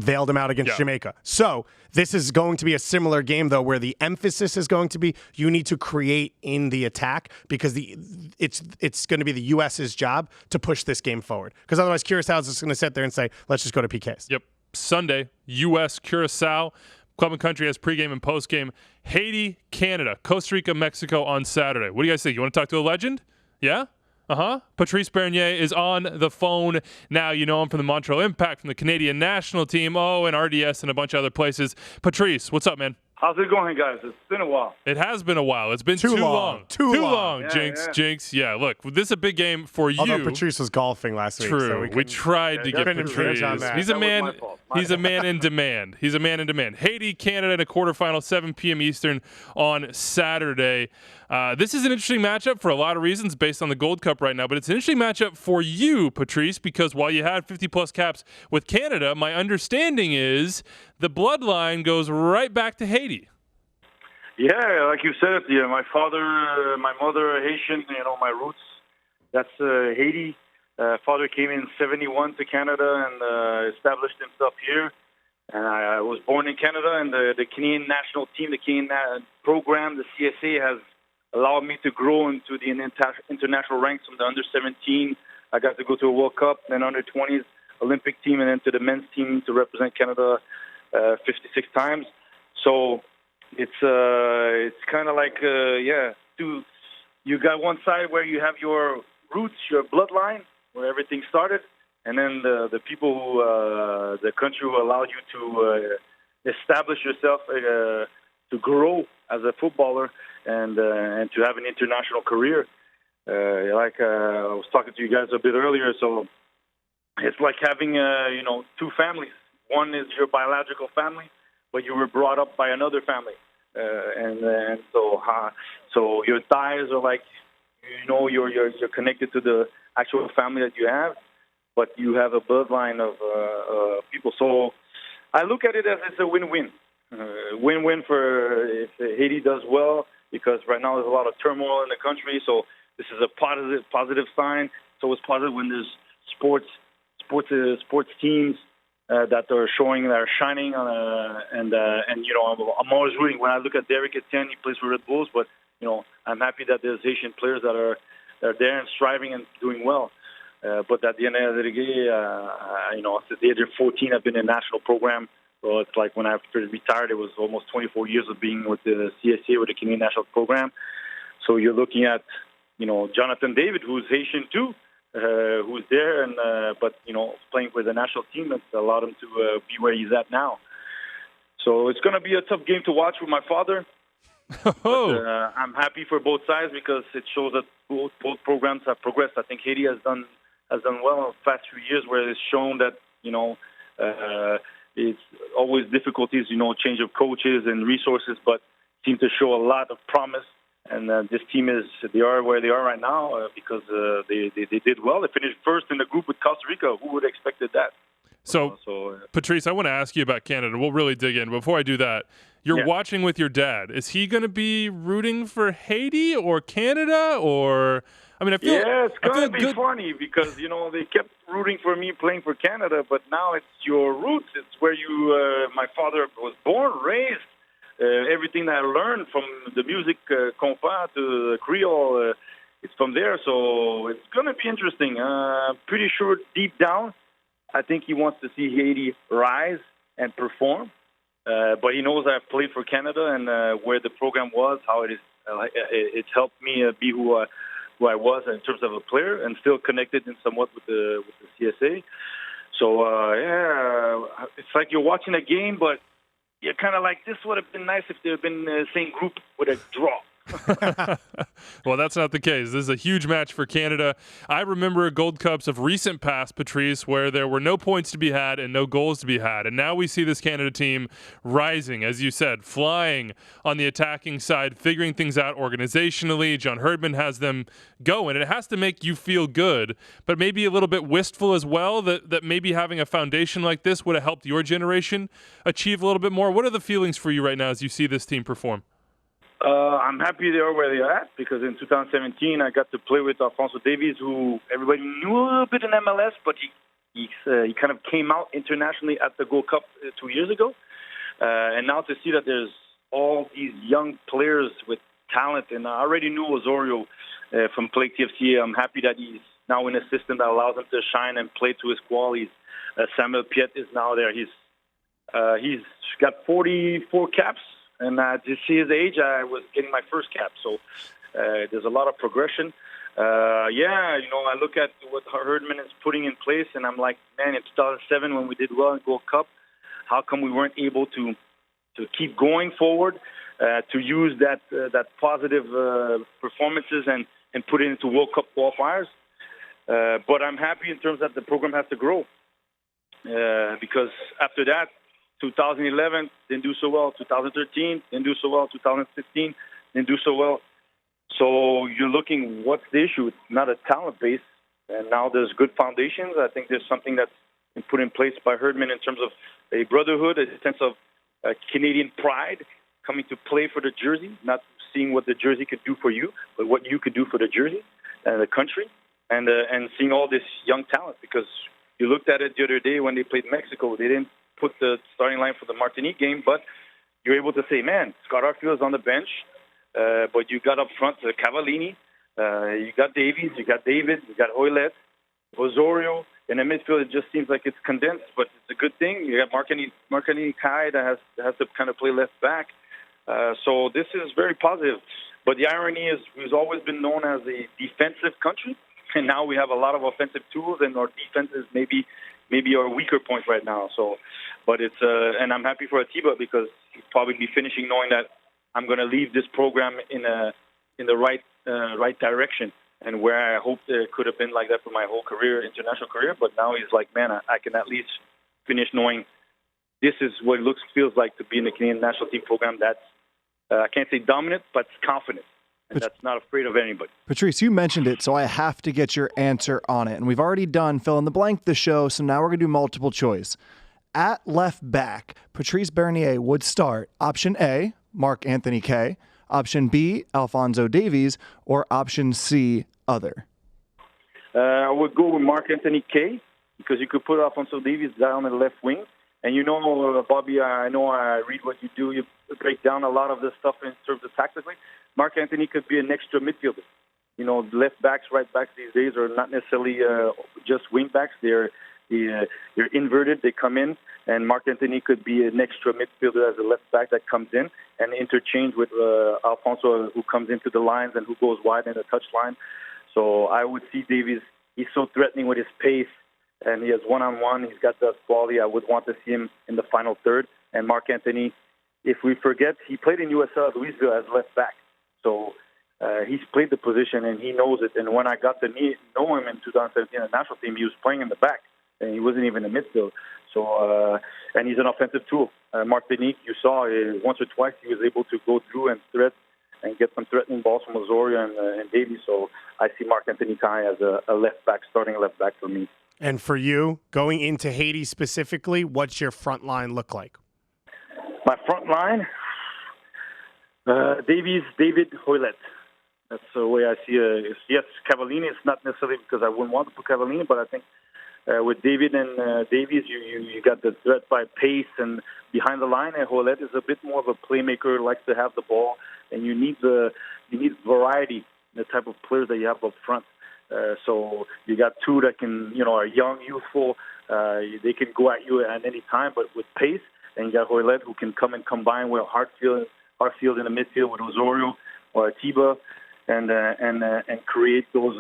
[SPEAKER 2] Bailed them out against Jamaica. So this is going to be a similar game, though, where the emphasis is going to be you need to create in the attack, because it's going to be the U.S.'s job to push this game forward. Because otherwise, Curacao is just going to sit there and say, let's just go to PKs.
[SPEAKER 1] Yep. Sunday, U.S. Curacao. Club and Country has pregame and postgame. Haiti, Canada, Costa Rica, Mexico on Saturday. What do you guys think? You want to talk to a legend? Yeah? Patrice Bernier is on the phone now. You know him from the Montreal Impact, from the Canadian national team, and RDS and a bunch of other places. Patrice, what's up, man?
[SPEAKER 5] How's it going, guys? It's been a while.
[SPEAKER 1] It has been a while. It's been too long. Too long.
[SPEAKER 5] Yeah,
[SPEAKER 1] Jinx. Yeah, look, this is a big game for you.
[SPEAKER 2] Although Patrice was golfing last week.
[SPEAKER 1] True.
[SPEAKER 2] So
[SPEAKER 1] we tried to get Patrice. He's a man. He's a man in demand. He's a man in demand. Haiti, Canada in a quarterfinal, 7 p.m. Eastern on Saturday. This is an interesting matchup for a lot of reasons based on the Gold Cup right now, but it's an interesting matchup for you, Patrice, because while you had 50-plus caps with Canada, my understanding is the bloodline goes right back to Haiti.
[SPEAKER 5] Yeah, like you said, my father, my mother, Haitian, my roots, that's Haiti. Father came in 1971 to Canada and established himself here. And I was born in Canada, and the Canadian national team, the Canadian program, the CSA, has allowed me to grow into the international ranks from the under-17. I got to go to a World Cup, then under-20s Olympic team, and then to the men's team to represent Canada 56 times. So it's kind of like, you got one side where you have your roots, your bloodline, where everything started, and then the people who, the country who allowed you to establish yourself, to grow as a footballer, and to have an international career. I was talking to you guys a bit earlier, so it's like having, two families. One is your biological family, but you were brought up by another family. So your ties are like, you're connected to the actual family that you have, but you have a bloodline of people. So I look at it as it's a win-win. Win-win for if Haiti does well, because right now there's a lot of turmoil in the country. So this is a positive sign. So it's positive when there's sports teams that are showing, that are shining. I'm always rooting. When I look at Derek Etienne, he plays for Red Bulls, but I'm happy that there's Haitian players that are there and striving and doing well. But at the end of the day, at the age of 14, I've been in a national program. So it's like when I retired, it was almost 24 years of being with the CSA, with the Canadian national program. So you're looking at Jonathan David, who's Haitian too, who's there, and but playing for the national team, that's allowed him to be where he's at now. So it's going to be a tough game to watch with my father. But, I'm happy for both sides because it shows that both programs have progressed. I think Haiti has done well in the past few years, where it's shown that it's always difficulties, change of coaches and resources, but seem to show a lot of promise. And this team they are where they are right now because they did well. They finished first in the group with Costa Rica. Who would have expected that?
[SPEAKER 1] So Patrice, I want to ask you about Canada. We'll really dig in. Before I do that, you're watching with your dad. Is he going to be rooting for Haiti or Canada? Or I feel
[SPEAKER 5] it's going to be funny because they kept rooting for me playing for Canada, but now it's your roots. It's where my father was born, raised. Everything that I learned from the music, compas to the Creole, it's from there. So it's going to be interesting. Pretty sure deep down, I think he wants to see Haiti rise and perform. But he knows I've played for Canada and where the program was, how it is. It's helped me be who I was in terms of a player, and still connected in somewhat with the CSA. So it's like you're watching a game, but you're kind of like, this would have been nice if they had been in the same group with a draw.
[SPEAKER 1] Well, that's not the case. This is a huge match for Canada. I remember Gold Cups of recent past, Patrice, where there were no points to be had and no goals to be had. And now we see this Canada team rising, as you said, flying on the attacking side, figuring things out organizationally. John Herdman has them going. It has to make you feel good, but maybe a little bit wistful as well, that maybe having a foundation like this would have helped your generation achieve a little bit more. What are the feelings for you right now as you see this team perform?
[SPEAKER 5] I'm happy they are where they're at because in 2017 I got to play with Alphonso Davies, who everybody knew a little bit in MLS, but he kind of came out internationally at the Gold Cup 2 years ago. And now to see that there's all these young players with talent, and I already knew Osorio from Plague TFC. I'm happy that he's now in a system that allows him to shine and play to his qualities. Samuel Piet is now there. He's got 44 caps. And to see his age, I was getting my first cap. So there's a lot of progression. I look at what Herdman is putting in place, and I'm like, man, in 2007 when we did well in Gold Cup, how come we weren't able to keep going forward, to use that positive performances and put it into World Cup qualifiers? But I'm happy in terms that the program has to grow because after that, 2011 didn't do so well. 2013 didn't do so well. 2015 didn't do so well. So you're looking, what's the issue? It's not a talent base, and now there's good foundations. I think there's something that's been put in place by Herdman in terms of a brotherhood, a sense of Canadian pride, coming to play for the jersey, not seeing what the jersey could do for you, but what you could do for the jersey and the country, and seeing all this young talent. Because you looked at it the other day when they played Mexico, they didn't put the starting line for the Martinique game, but you're able to say, man, Scott Arfield is on the bench, but you got up front Cavallini, you got Davies, you got David, you got Hoylet, Osorio. In the midfield, it just seems like it's condensed, but it's a good thing. You got Marcani Kai that has to kind of play left back. So this is very positive. But the irony is we've always been known as a defensive country, and now we have a lot of offensive tools, and our defense is maybe our weaker point right now. So, but it's and I'm happy for Atiba because he'll probably be finishing knowing that I'm going to leave this program in the right direction, and where I hoped it could have been like that for my whole career, international career. But now he's like, man, I can at least finish knowing this is what it feels like to be in the Canadian national team program. That's I can't say dominant, but confident. And that's not afraid of anybody.
[SPEAKER 3] Patrice, you mentioned it, so I have to get your answer on it. And we've already done fill in the blank the show, so now we're going to do multiple choice. At left back, Patrice Bernier would start option A, Mark Anthony Kaye, option B, Alphonso Davies, or option C, other.
[SPEAKER 5] I would go with Mark Anthony Kaye because you could put Alphonso Davies down in the left wing. And Bobby, I know I read what you do. You break down a lot of this stuff in terms of tactically. Mark Anthony could be an extra midfielder. Left backs, right backs these days are not necessarily just wing backs. They're inverted. They come in And Mark Anthony could be an extra midfielder as a left back that comes in and interchange with Alfonso, who comes into the lines and who goes wide in the touch line. So I would see Davies. He's so threatening with his pace, and he has one-on-one. He's got that quality. I would want to see him in the final third. And Mark Anthony, if we forget, he played in USL Louisville as left back. So he's played the position, and he knows it. And when I got to know him in 2017 at the national team, he was playing in the back, and he wasn't even in midfield. So, and he's an offensive tool. Martinique, you saw once or twice he was able to go through and threat and get some threatening balls from Osorio and Davies. So I see Mark Anthony Kai as a left back, starting left back for me.
[SPEAKER 2] And for you, going into Haiti specifically, what's your front line look like?
[SPEAKER 5] My front line, David, Hoylett. That's the way I see it. Yes, Cavallini. It's not necessarily because I wouldn't want to put Cavallini, but I think with David and Davies, you got the threat by pace and behind the line. And Hoylett is a bit more of a playmaker, likes to have the ball, and you need variety in the type of players that you have up front. So you got two that can, are young, youthful. They can go at you at any time, but with pace. And you got Hoylett who can come and combine with Hartfield in the midfield with Osorio or Atiba, and create those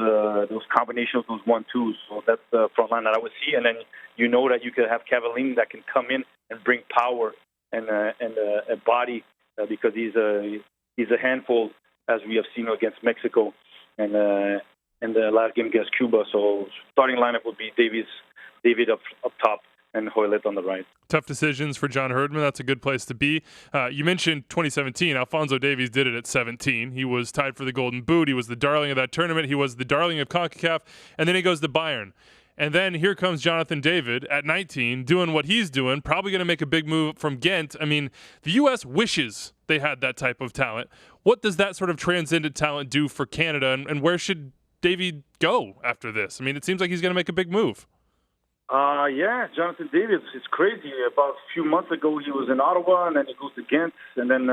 [SPEAKER 5] combinations, those 1-2s. So that's the front line that I would see. And then that you could have Cavallini that can come in and bring power and a body because he's a handful, as we have seen against Mexico and the last game against Cuba. So starting lineup would be David up top, and Hoylett on the right.
[SPEAKER 1] Tough decisions for John Herdman. That's a good place to be. You mentioned 2017. Alphonso Davies did it at 17. He was tied for the Golden Boot. He was the darling of that tournament. He was the darling of CONCACAF. And then he goes to Bayern. And then here comes Jonathan David at 19 doing what he's doing, probably going to make a big move from Ghent. I mean, the U.S. wishes they had that type of talent. What does that sort of transcendent talent do for Canada, and where should David go after this? I mean, it seems like he's going to make a big move.
[SPEAKER 5] Yeah, Jonathan David is crazy. About a few months ago, he was in Ottawa, and then he goes to Ghent, and then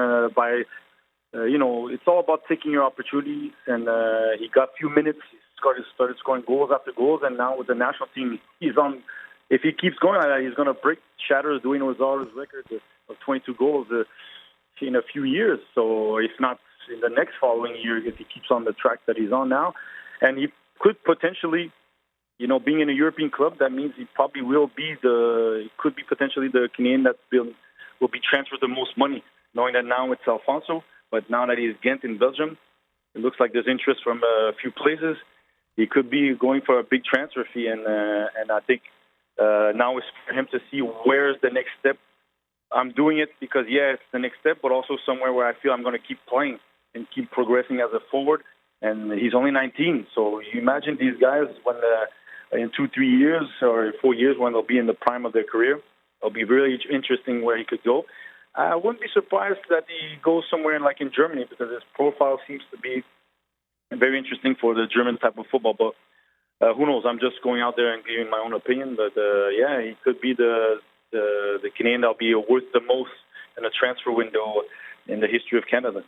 [SPEAKER 5] it's all about taking your opportunities. And he got a few minutes. He started scoring goals after goals, and now with the national team, he's on. If he keeps going like that, he's going to shatter Duane Rosales' record of 22 goals in a few years. So if not in the next following year, if he keeps on the track that he's on now, and he could potentially. Being in a European club, that means he probably could be potentially the Canadian that will be transferred the most money, knowing that now it's Alfonso, but now that he's Ghent in Belgium, it looks like there's interest from a few places. He could be going for a big transfer fee, and I think now it's for him to see where's the next step. I'm doing it because, it's the next step, but also somewhere where I feel I'm going to keep playing and keep progressing as a forward, and he's only 19, so you imagine these guys when in 2-3 years or 4 years when they'll be in the prime of their career. It'll be really interesting where he could go. I wouldn't be surprised that he goes somewhere in Germany because his profile seems to be very interesting for the German type of football. But who knows? I'm just going out there and giving my own opinion. But he could be the Canadian that'll be worth the most in a transfer window in the history of Canada.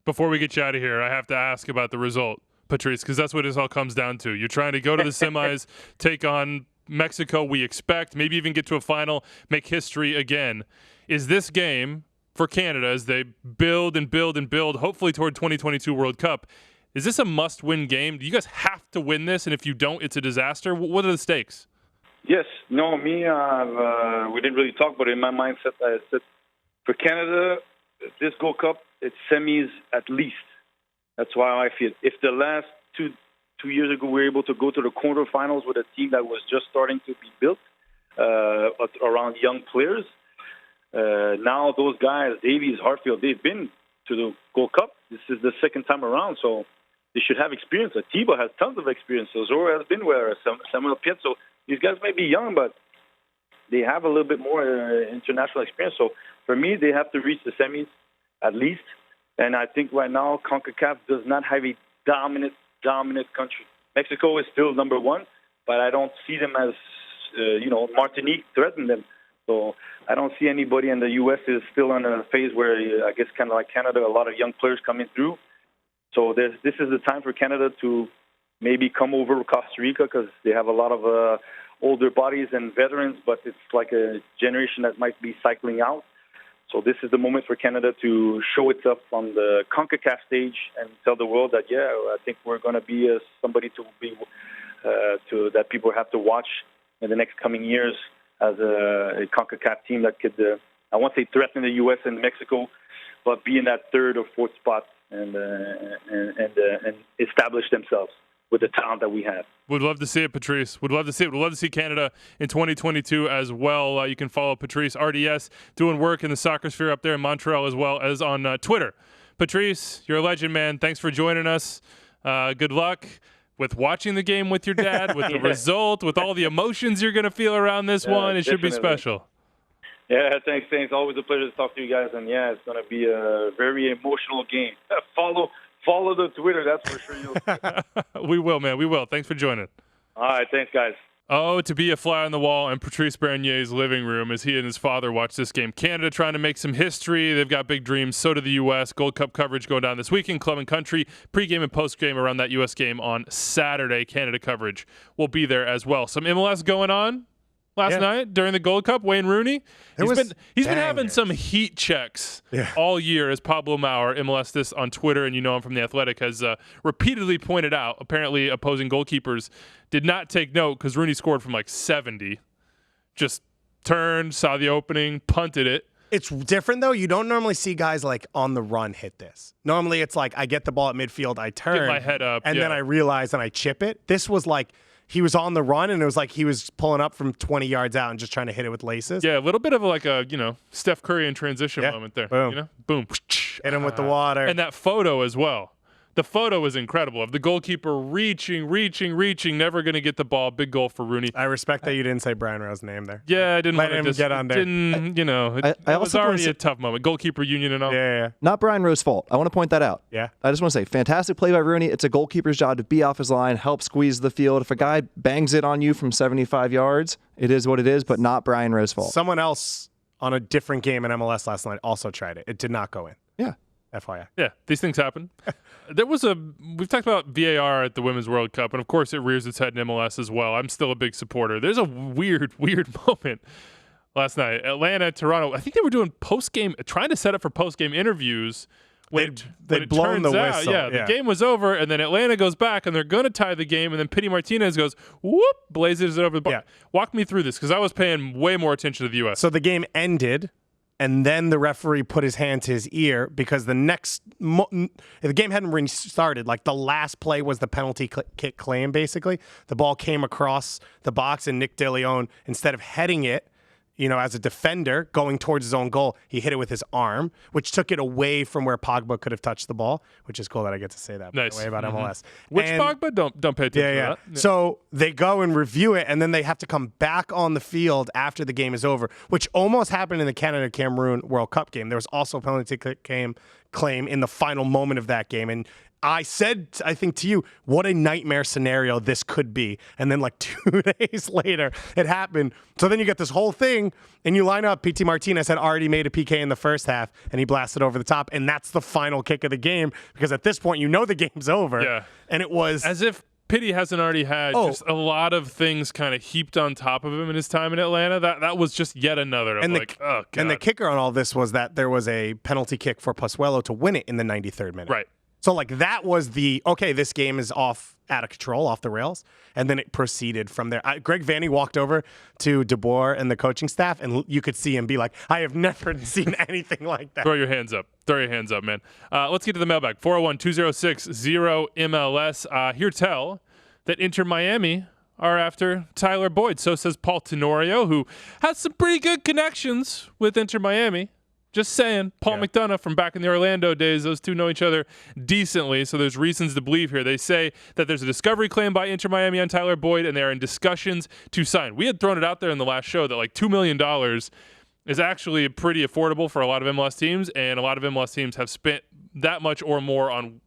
[SPEAKER 1] Before we get you out of here, I have to ask about the result, Patrice, because that's what this all comes down to. You're trying to go to the semis, take on Mexico, we expect, maybe even get to a final, make history again. Is this game for Canada as they build and build and build, hopefully toward 2022 World Cup, is this a must-win game? Do you guys have to win this, and if you don't, it's a disaster? What are the stakes?
[SPEAKER 5] Yes. No, me, we didn't really talk, but in my mindset, I said for Canada, this Gold Cup, it's semis at least. That's why I feel. If the last two years ago we were able to go to the quarterfinals with a team that was just starting to be built around young players, now those guys, Davies, Hartfield, they've been to the Gold Cup. This is the second time around, so they should have experience. Atiba has tons of experience. So Zora has been where Samuel Piet. So these guys may be young, but they have a little bit more international experience. So for me, they have to reach the semis at least. And I think right now, CONCACAF does not have a dominant country. Mexico is still number one, but I don't see them as, Martinique threaten them. So I don't see anybody, and the U.S. is still in a phase where, I guess, kind of like Canada, a lot of young players coming through. So this is the time for Canada to maybe come over Costa Rica because they have a lot of older bodies and veterans, but it's like a generation that might be cycling out. So this is the moment for Canada to show itself on the CONCACAF stage and tell the world that, I think we're going to be somebody that people have to watch in the next coming years as a CONCACAF team that could, I won't say threaten the U.S. and Mexico, but be in that third or fourth spot and establish themselves with the talent that we have.
[SPEAKER 1] Would love to see it, Patrice. Would love to see it. Would love to see Canada in 2022 as well. You can follow Patrice RDS doing work in the soccer sphere up there in Montreal as well as on Twitter. Patrice, you're a legend, man. Thanks for joining us. Good luck with watching the game with your dad, with the result, with all the emotions you're going to feel around this one. It should be special.
[SPEAKER 5] Yeah, thanks. Always a pleasure to talk to you guys. And, it's going to be a very emotional game. Follow the Twitter, that's for sure.
[SPEAKER 1] We will, man. We will. Thanks for joining.
[SPEAKER 5] All right. Thanks, guys.
[SPEAKER 1] Oh, to be a fly on the wall in Patrice Bernier's living room as he and his father watch this game. Canada trying to make some history. They've got big dreams. So do the U.S. Gold Cup coverage going down this weekend. Club and Country pregame and postgame around that U.S. game on Saturday. Canada coverage will be there as well. Some MLS going on last night during the Gold Cup. Wayne Rooney, he's been having some heat checks all year, as Pablo Maurer, MLS this on Twitter, and you know him from The Athletic, has repeatedly pointed out. Apparently opposing goalkeepers did not take note because Rooney scored from like 70. Just turned, saw the opening, punted it.
[SPEAKER 2] It's different, though. You don't normally see guys like on the run hit this. Normally it's like I get the ball at midfield, I turn.
[SPEAKER 1] Get my head up.
[SPEAKER 2] And then I realize and I chip it. This was like he was on the run, and it was like he was pulling up from 20 yards out and just trying to hit it with laces.
[SPEAKER 1] Yeah, a little bit of a Steph Curry in transition moment there.
[SPEAKER 2] Boom.
[SPEAKER 1] Boom.
[SPEAKER 2] Hit him with the water.
[SPEAKER 1] And that photo as well. The photo was incredible of the goalkeeper reaching, never going to get the ball. Big goal for Rooney.
[SPEAKER 2] I respect that you didn't say Brian Rowe's name there.
[SPEAKER 1] Yeah, I didn't
[SPEAKER 2] let
[SPEAKER 1] want
[SPEAKER 2] him get on there.
[SPEAKER 1] It was already a tough moment. Goalkeeper union and all.
[SPEAKER 2] Yeah.
[SPEAKER 3] Not Brian Rowe's fault. I want to point that out.
[SPEAKER 2] Yeah.
[SPEAKER 3] I just want to say, fantastic play by Rooney. It's a goalkeeper's job to be off his line, help squeeze the field. If a guy bangs it on you from 75 yards, it is what it is, but not Brian Rowe's fault.
[SPEAKER 2] Someone else on a different game in MLS last night also tried it. It did not go in.
[SPEAKER 3] Yeah.
[SPEAKER 2] FYI.
[SPEAKER 1] Yeah, these things happen. We've talked about VAR at the Women's World Cup, and of course it rears its head in MLS as well. I'm still a big supporter. There's a weird moment last night. Atlanta, Toronto, I think they were doing trying to set up for post-game interviews.
[SPEAKER 2] They'd blown the whistle.
[SPEAKER 1] The game was over, and then Atlanta goes back, and they're going to tie the game, and then Pity Martinez goes, whoop, blazes it over the bar. Yeah. Walk me through this, because I was paying way more attention to the U.S.
[SPEAKER 2] So the game ended, and then the referee put his hand to his ear because the game hadn't restarted. Like the last play was the penalty kick claim, basically. The ball came across the box, and Nick DeLeon, instead of heading it, as a defender going towards his own goal, he hit it with his arm, which took it away from where Pogba could have touched the ball, which is cool that I get to say that, by the way, about MLS.
[SPEAKER 1] Which Pogba? Don't pay attention to that.
[SPEAKER 2] Yeah. So they go and review it, and then they have to come back on the field after the game is over, which almost happened in the Canada-Cameroon World Cup game. There was also a penalty claim in the final moment of that game, and I said, I think to you, what a nightmare scenario this could be. And then like 2 days later, it happened. So then you get this whole thing, and you line up, Pity Martinez had already made a PK in the first half, and he blasted over the top. And that's the final kick of the game, because at this point, the game's over.
[SPEAKER 1] Yeah.
[SPEAKER 2] And it was...
[SPEAKER 1] As if Pity hasn't already had just a lot of things kind of heaped on top of him in his time in Atlanta. That was just yet another.
[SPEAKER 2] And the kicker on all this was that there was a penalty kick for Pozuelo to win it in the 93rd minute.
[SPEAKER 1] Right.
[SPEAKER 2] So, that was this game is out of control, off the rails, and then it proceeded from there. Greg Vanney walked over to DeBoer and the coaching staff, and you could see him be like, I have never seen anything like that.
[SPEAKER 1] Throw your hands up, man. Let's get to the mailbag. 401-206-0MLS. Here tell that Inter Miami are after Tyler Boyd. So says Paul Tenorio, who has some pretty good connections with Inter Miami. Just saying. Paul McDonough from back in the Orlando days, those two know each other decently, so there's reasons to believe here. They say that there's a discovery claim by Inter Miami on Tyler Boyd, and they are in discussions to sign. We had thrown it out there in the last show that like $2 million is actually pretty affordable for a lot of MLS teams, and a lot of MLS teams have spent that much or more on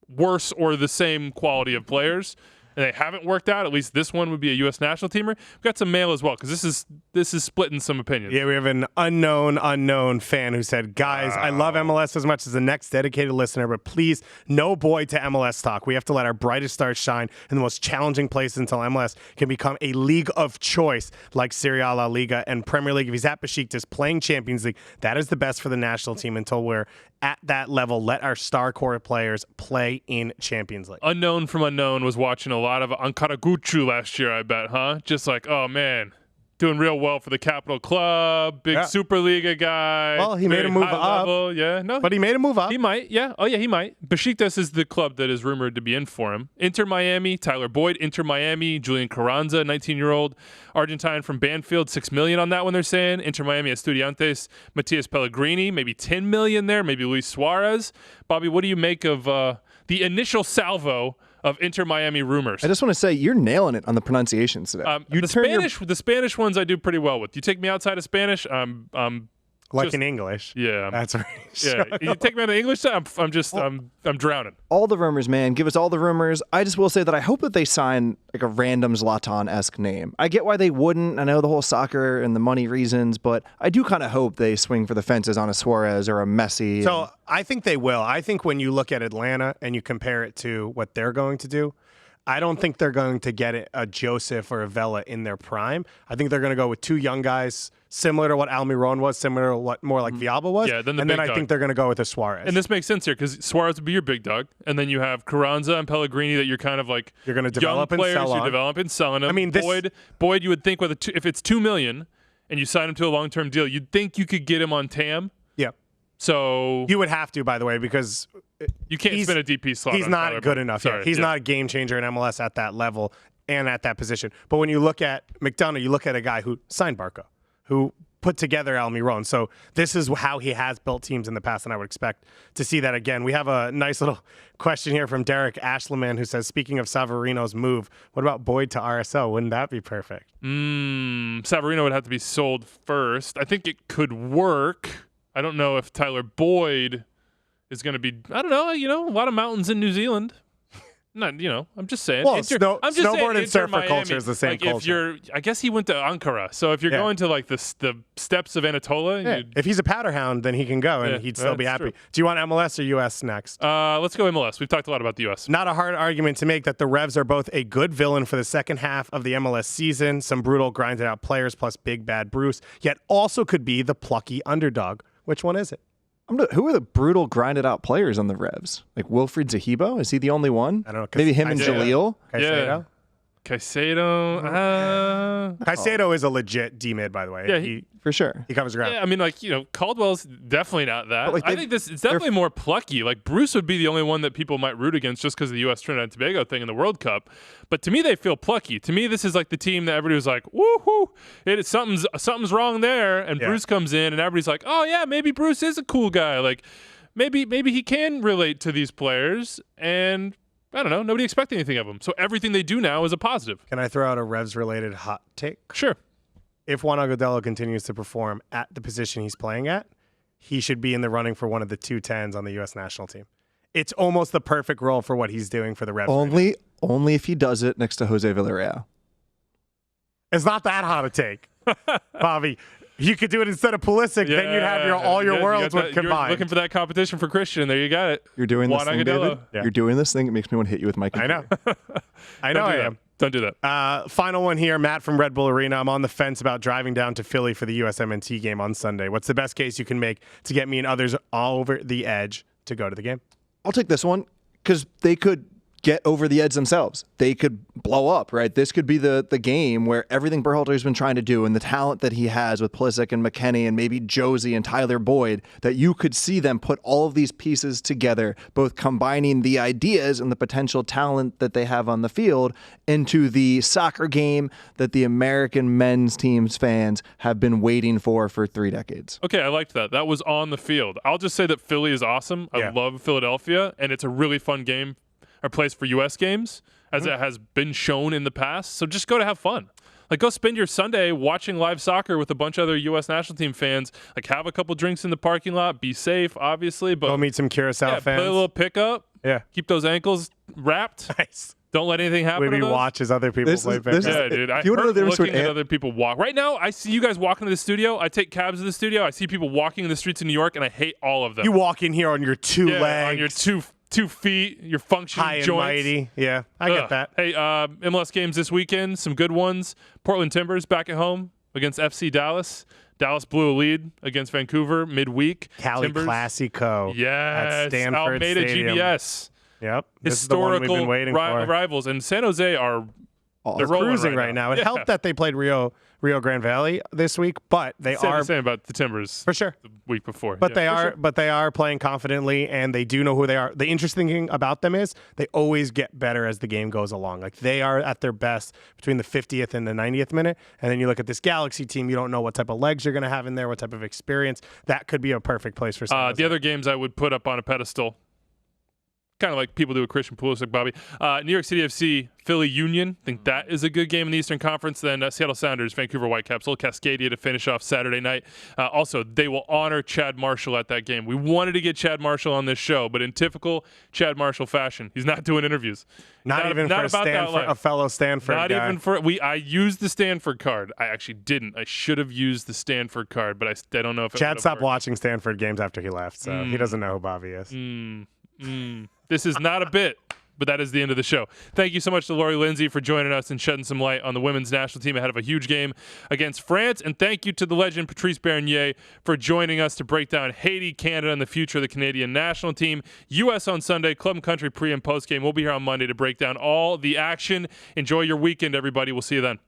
[SPEAKER 1] worse or the same quality of players. and they haven't worked out, at least this one would be a U.S. national teamer. We've got some mail as well, because this is splitting some opinions.
[SPEAKER 2] Yeah, we have an unknown fan who said, guys, I love MLS as much as the next dedicated listener, but please, no Boyd to MLS talk. We have to let our brightest stars shine in the most challenging places until MLS can become a league of choice like Serie A, La Liga, and Premier League. If he's at Besiktas playing Champions League, that is the best for the national team until we're at that level. Let our star core players play in Champions League.
[SPEAKER 1] Unknown from unknown was watching a lot of Ankara Gucu last year, I bet, huh? Just like, oh, man, doing real well for the Capital Club, big Superliga guy.
[SPEAKER 2] Well, he made a move up.
[SPEAKER 1] Level. Yeah, no,
[SPEAKER 2] but he made a move up.
[SPEAKER 1] He might, yeah. Oh, yeah, he might. Besiktas is the club that is rumored to be in for him. Inter Miami, Tyler Boyd. Inter Miami, Julian Carranza, 19-year-old Argentine from Banfield, $6 million on that one, they're saying. Inter Miami, Estudiantes, Matias Pellegrini, maybe $10 million there, maybe Luis Suarez. Bobby, what do you make of the initial salvo of Inter Miami rumors?
[SPEAKER 3] I just want to say you're nailing it on the pronunciations today.
[SPEAKER 1] The Spanish ones I do pretty well with. You take me outside of Spanish,
[SPEAKER 2] like in English.
[SPEAKER 1] Yeah.
[SPEAKER 2] That's right.
[SPEAKER 1] Yeah. You take me out of English, I'm drowning.
[SPEAKER 3] All the rumors, man. Give us all the rumors. I just will say that I hope that they sign like a random Zlatan-esque name. I get why they wouldn't. I know the whole soccer and the money reasons, but I do kind of hope they swing for the fences on a Suarez or a Messi.
[SPEAKER 2] So I think they will. I think when you look at Atlanta and you compare it to what they're going to do, I don't think they're going to get a Joseph or a Vela in their prime. I think they're going to go with two young guys, similar to what Almiron was, similar to what more like Villalba was.
[SPEAKER 1] Yeah, then
[SPEAKER 2] and then I think they're going to go with a Suarez.
[SPEAKER 1] And this makes sense here because Suarez would be your big dog, and then you have Carranza and Pellegrini that you're kind of like
[SPEAKER 2] you're going to develop
[SPEAKER 1] young players
[SPEAKER 2] and sell on.
[SPEAKER 1] You're developing, selling them.
[SPEAKER 2] I mean,
[SPEAKER 1] Boyd, you would think if it's $2 million and you sign him to a long-term deal, you'd think you could get him on TAM.
[SPEAKER 2] Yeah.
[SPEAKER 1] So
[SPEAKER 2] you would have to, by the way, because
[SPEAKER 1] you can't spend a DP slot.
[SPEAKER 2] He's not good enough.
[SPEAKER 1] Sorry,
[SPEAKER 2] he's not a game changer in MLS at that level and at that position. But when you look at McDonough, you look at a guy who signed Barco, who put together Almiron. So this is how he has built teams in the past, and I would expect to see that again. We have a nice little question here from Derek Ashleman who says, speaking of Savarino's move, what about Boyd to RSL? Wouldn't that be perfect?
[SPEAKER 1] Savarino would have to be sold first. I think it could work. I don't know if Tyler Boyd is going to be, I don't know, a lot of mountains in New Zealand. Not, I'm just saying.
[SPEAKER 2] Well, snowboard and surfer culture is the same culture.
[SPEAKER 1] I guess he went to Ankara. So if you're going to like the steppes of Anatolia.
[SPEAKER 2] If he's a Powderhound, then he can go and he'd still be happy. True. Do you want MLS or US next?
[SPEAKER 1] Let's go MLS. We've talked a lot about the US.
[SPEAKER 2] Not a hard argument to make that the Revs are both a good villain for the second half of the MLS season. Some brutal, grinded out players plus big bad Bruce, yet also could be the plucky underdog. Which one is it?
[SPEAKER 3] Who are the brutal, grinded-out players on the Revs? Like Wilfried Zahibo? Is he the only one?
[SPEAKER 2] I don't know.
[SPEAKER 3] Maybe him and Jaleel?
[SPEAKER 1] Yeah. Caicedo.
[SPEAKER 2] Caicedo is a legit D-mid, by the way.
[SPEAKER 3] Yeah, for sure.
[SPEAKER 2] He covers ground.
[SPEAKER 1] Yeah, I mean, Caldwell's definitely not that. I think it's definitely more plucky. Like, Bruce would be the only one that people might root against just because of the U.S. Trinidad and Tobago thing in the World Cup. But to me, they feel plucky. To me, this is like the team that everybody was like, woohoo, something's wrong there. And Bruce comes in, and everybody's like, oh, yeah, maybe Bruce is a cool guy. Like, maybe he can relate to these players. And I don't know. Nobody expected anything of him. So everything they do now is a positive.
[SPEAKER 2] Can I throw out a Revs-related hot take?
[SPEAKER 1] Sure.
[SPEAKER 2] If Juan Agudelo continues to perform at the position he's playing at, he should be in the running for one of the 210s on the U.S. national team. It's almost the perfect role for what he's doing for the Revs.
[SPEAKER 3] Only if he does it next to Jose Villarreal.
[SPEAKER 2] It's not that hot a take, Bobby. You could do it instead of Pulisic, then you'd have all your worlds would combine.
[SPEAKER 1] You're looking for that competition for Christian. There you got it.
[SPEAKER 3] You're doing this thing, David.
[SPEAKER 1] Yeah.
[SPEAKER 3] You're doing this thing. It makes me want to hit you with my computer.
[SPEAKER 2] I know I am.
[SPEAKER 1] Don't do that.
[SPEAKER 2] Final one here, Matt from Red Bull Arena. I'm on the fence about driving down to Philly for the USMNT game on Sunday. What's the best case you can make to get me and others all over the edge to go to the game?
[SPEAKER 3] I'll take this one because they could get over the edge themselves. They could blow up, right? This could be the game where everything Berhalter's been trying to do and the talent that he has with Pulisic and McKennie and maybe Josie and Tyler Boyd, that you could see them put all of these pieces together, both combining the ideas and the potential talent that they have on the field into the soccer game that the American men's team's fans have been waiting for 3 decades.
[SPEAKER 1] Okay, I liked that. That was on the field. I'll just say that Philly is awesome. I love Philadelphia, and it's a really fun game. Or place for U.S. games, as it has been shown in the past. So just go to have fun. Like, go spend your Sunday watching live soccer with a bunch of other U.S. national team fans. Like, have a couple drinks in the parking lot. Be safe, obviously. But
[SPEAKER 2] go meet some Curacao fans.
[SPEAKER 1] Play a little pickup.
[SPEAKER 2] Yeah.
[SPEAKER 1] Keep those ankles wrapped.
[SPEAKER 2] Nice.
[SPEAKER 1] Don't let anything happen.
[SPEAKER 2] Wiebe
[SPEAKER 1] to those.
[SPEAKER 2] watches other people play pickup.
[SPEAKER 1] Yeah, dude. I
[SPEAKER 3] you wanna know
[SPEAKER 1] hurt
[SPEAKER 3] the difference
[SPEAKER 1] looking
[SPEAKER 3] between
[SPEAKER 1] at other people walk. Right now, I see you guys walking to the studio. I take cabs to the studio. I see people walking in the streets of New York, and I hate all of them.
[SPEAKER 2] You walk in here on your two
[SPEAKER 1] yeah,
[SPEAKER 2] legs.
[SPEAKER 1] on your two feet, your functioning
[SPEAKER 2] high and
[SPEAKER 1] joints.
[SPEAKER 2] mighty. Yeah, I get that.
[SPEAKER 1] Hey, MLS games this weekend. Some good ones. Portland Timbers back at home against FC Dallas. Dallas blew a lead against Vancouver midweek.
[SPEAKER 2] Cali
[SPEAKER 1] Timbers.
[SPEAKER 2] Classico.
[SPEAKER 1] Yes.
[SPEAKER 2] At Stanford
[SPEAKER 1] Almeida
[SPEAKER 2] Stadium.
[SPEAKER 1] GBS.
[SPEAKER 2] Yep. This is the one we've
[SPEAKER 1] Historical
[SPEAKER 2] been waiting for.
[SPEAKER 1] rivals. And San Jose are
[SPEAKER 2] They're
[SPEAKER 1] rolling
[SPEAKER 2] cruising right now. It
[SPEAKER 1] Yeah.
[SPEAKER 2] helped that they played Rio Grande Valley this week, but they
[SPEAKER 1] Same
[SPEAKER 2] are
[SPEAKER 1] the same about the Timbers
[SPEAKER 2] for sure.
[SPEAKER 1] the week before.
[SPEAKER 2] But
[SPEAKER 1] Yeah,
[SPEAKER 2] they are playing confidently, and they do know who they are. The interesting thing about them is they always get better as the game goes along. Like they are at their best between the 50th and the 90th minute, and then you look at this Galaxy team. You don't know what type of legs you're going to have in there, what type of experience. That could be a perfect place for.
[SPEAKER 1] The other games I would put up on a pedestal, kind of like people do with Christian Pulisic, Bobby. New York City FC, Philly Union. I think that is a good game in the Eastern Conference. Then Seattle Sounders, Vancouver Whitecaps, little Cascadia to finish off Saturday night. Also, they will honor Chad Marshall at that game. We wanted to get Chad Marshall on this show, but in typical Chad Marshall fashion, he's not doing interviews.
[SPEAKER 2] Not even for a fellow Stanford
[SPEAKER 1] Not
[SPEAKER 2] guy.
[SPEAKER 1] even for I used the Stanford card. I actually didn't. I should have used the Stanford card, but I don't know if
[SPEAKER 2] Chad stopped watching Stanford games after he left, so he doesn't know who Bobby is.
[SPEAKER 1] This is not a bit, but that is the end of the show. Thank you so much to Lori Lindsey for joining us and shedding some light on the women's national team ahead of a huge game against France. And thank you to the legend Patrice Bernier for joining us to break down Haiti, Canada, and the future of the Canadian national team. U.S. on Sunday, Club and Country pre- and post-game. We'll be here on Monday to break down all the action. Enjoy your weekend, everybody. We'll see you then.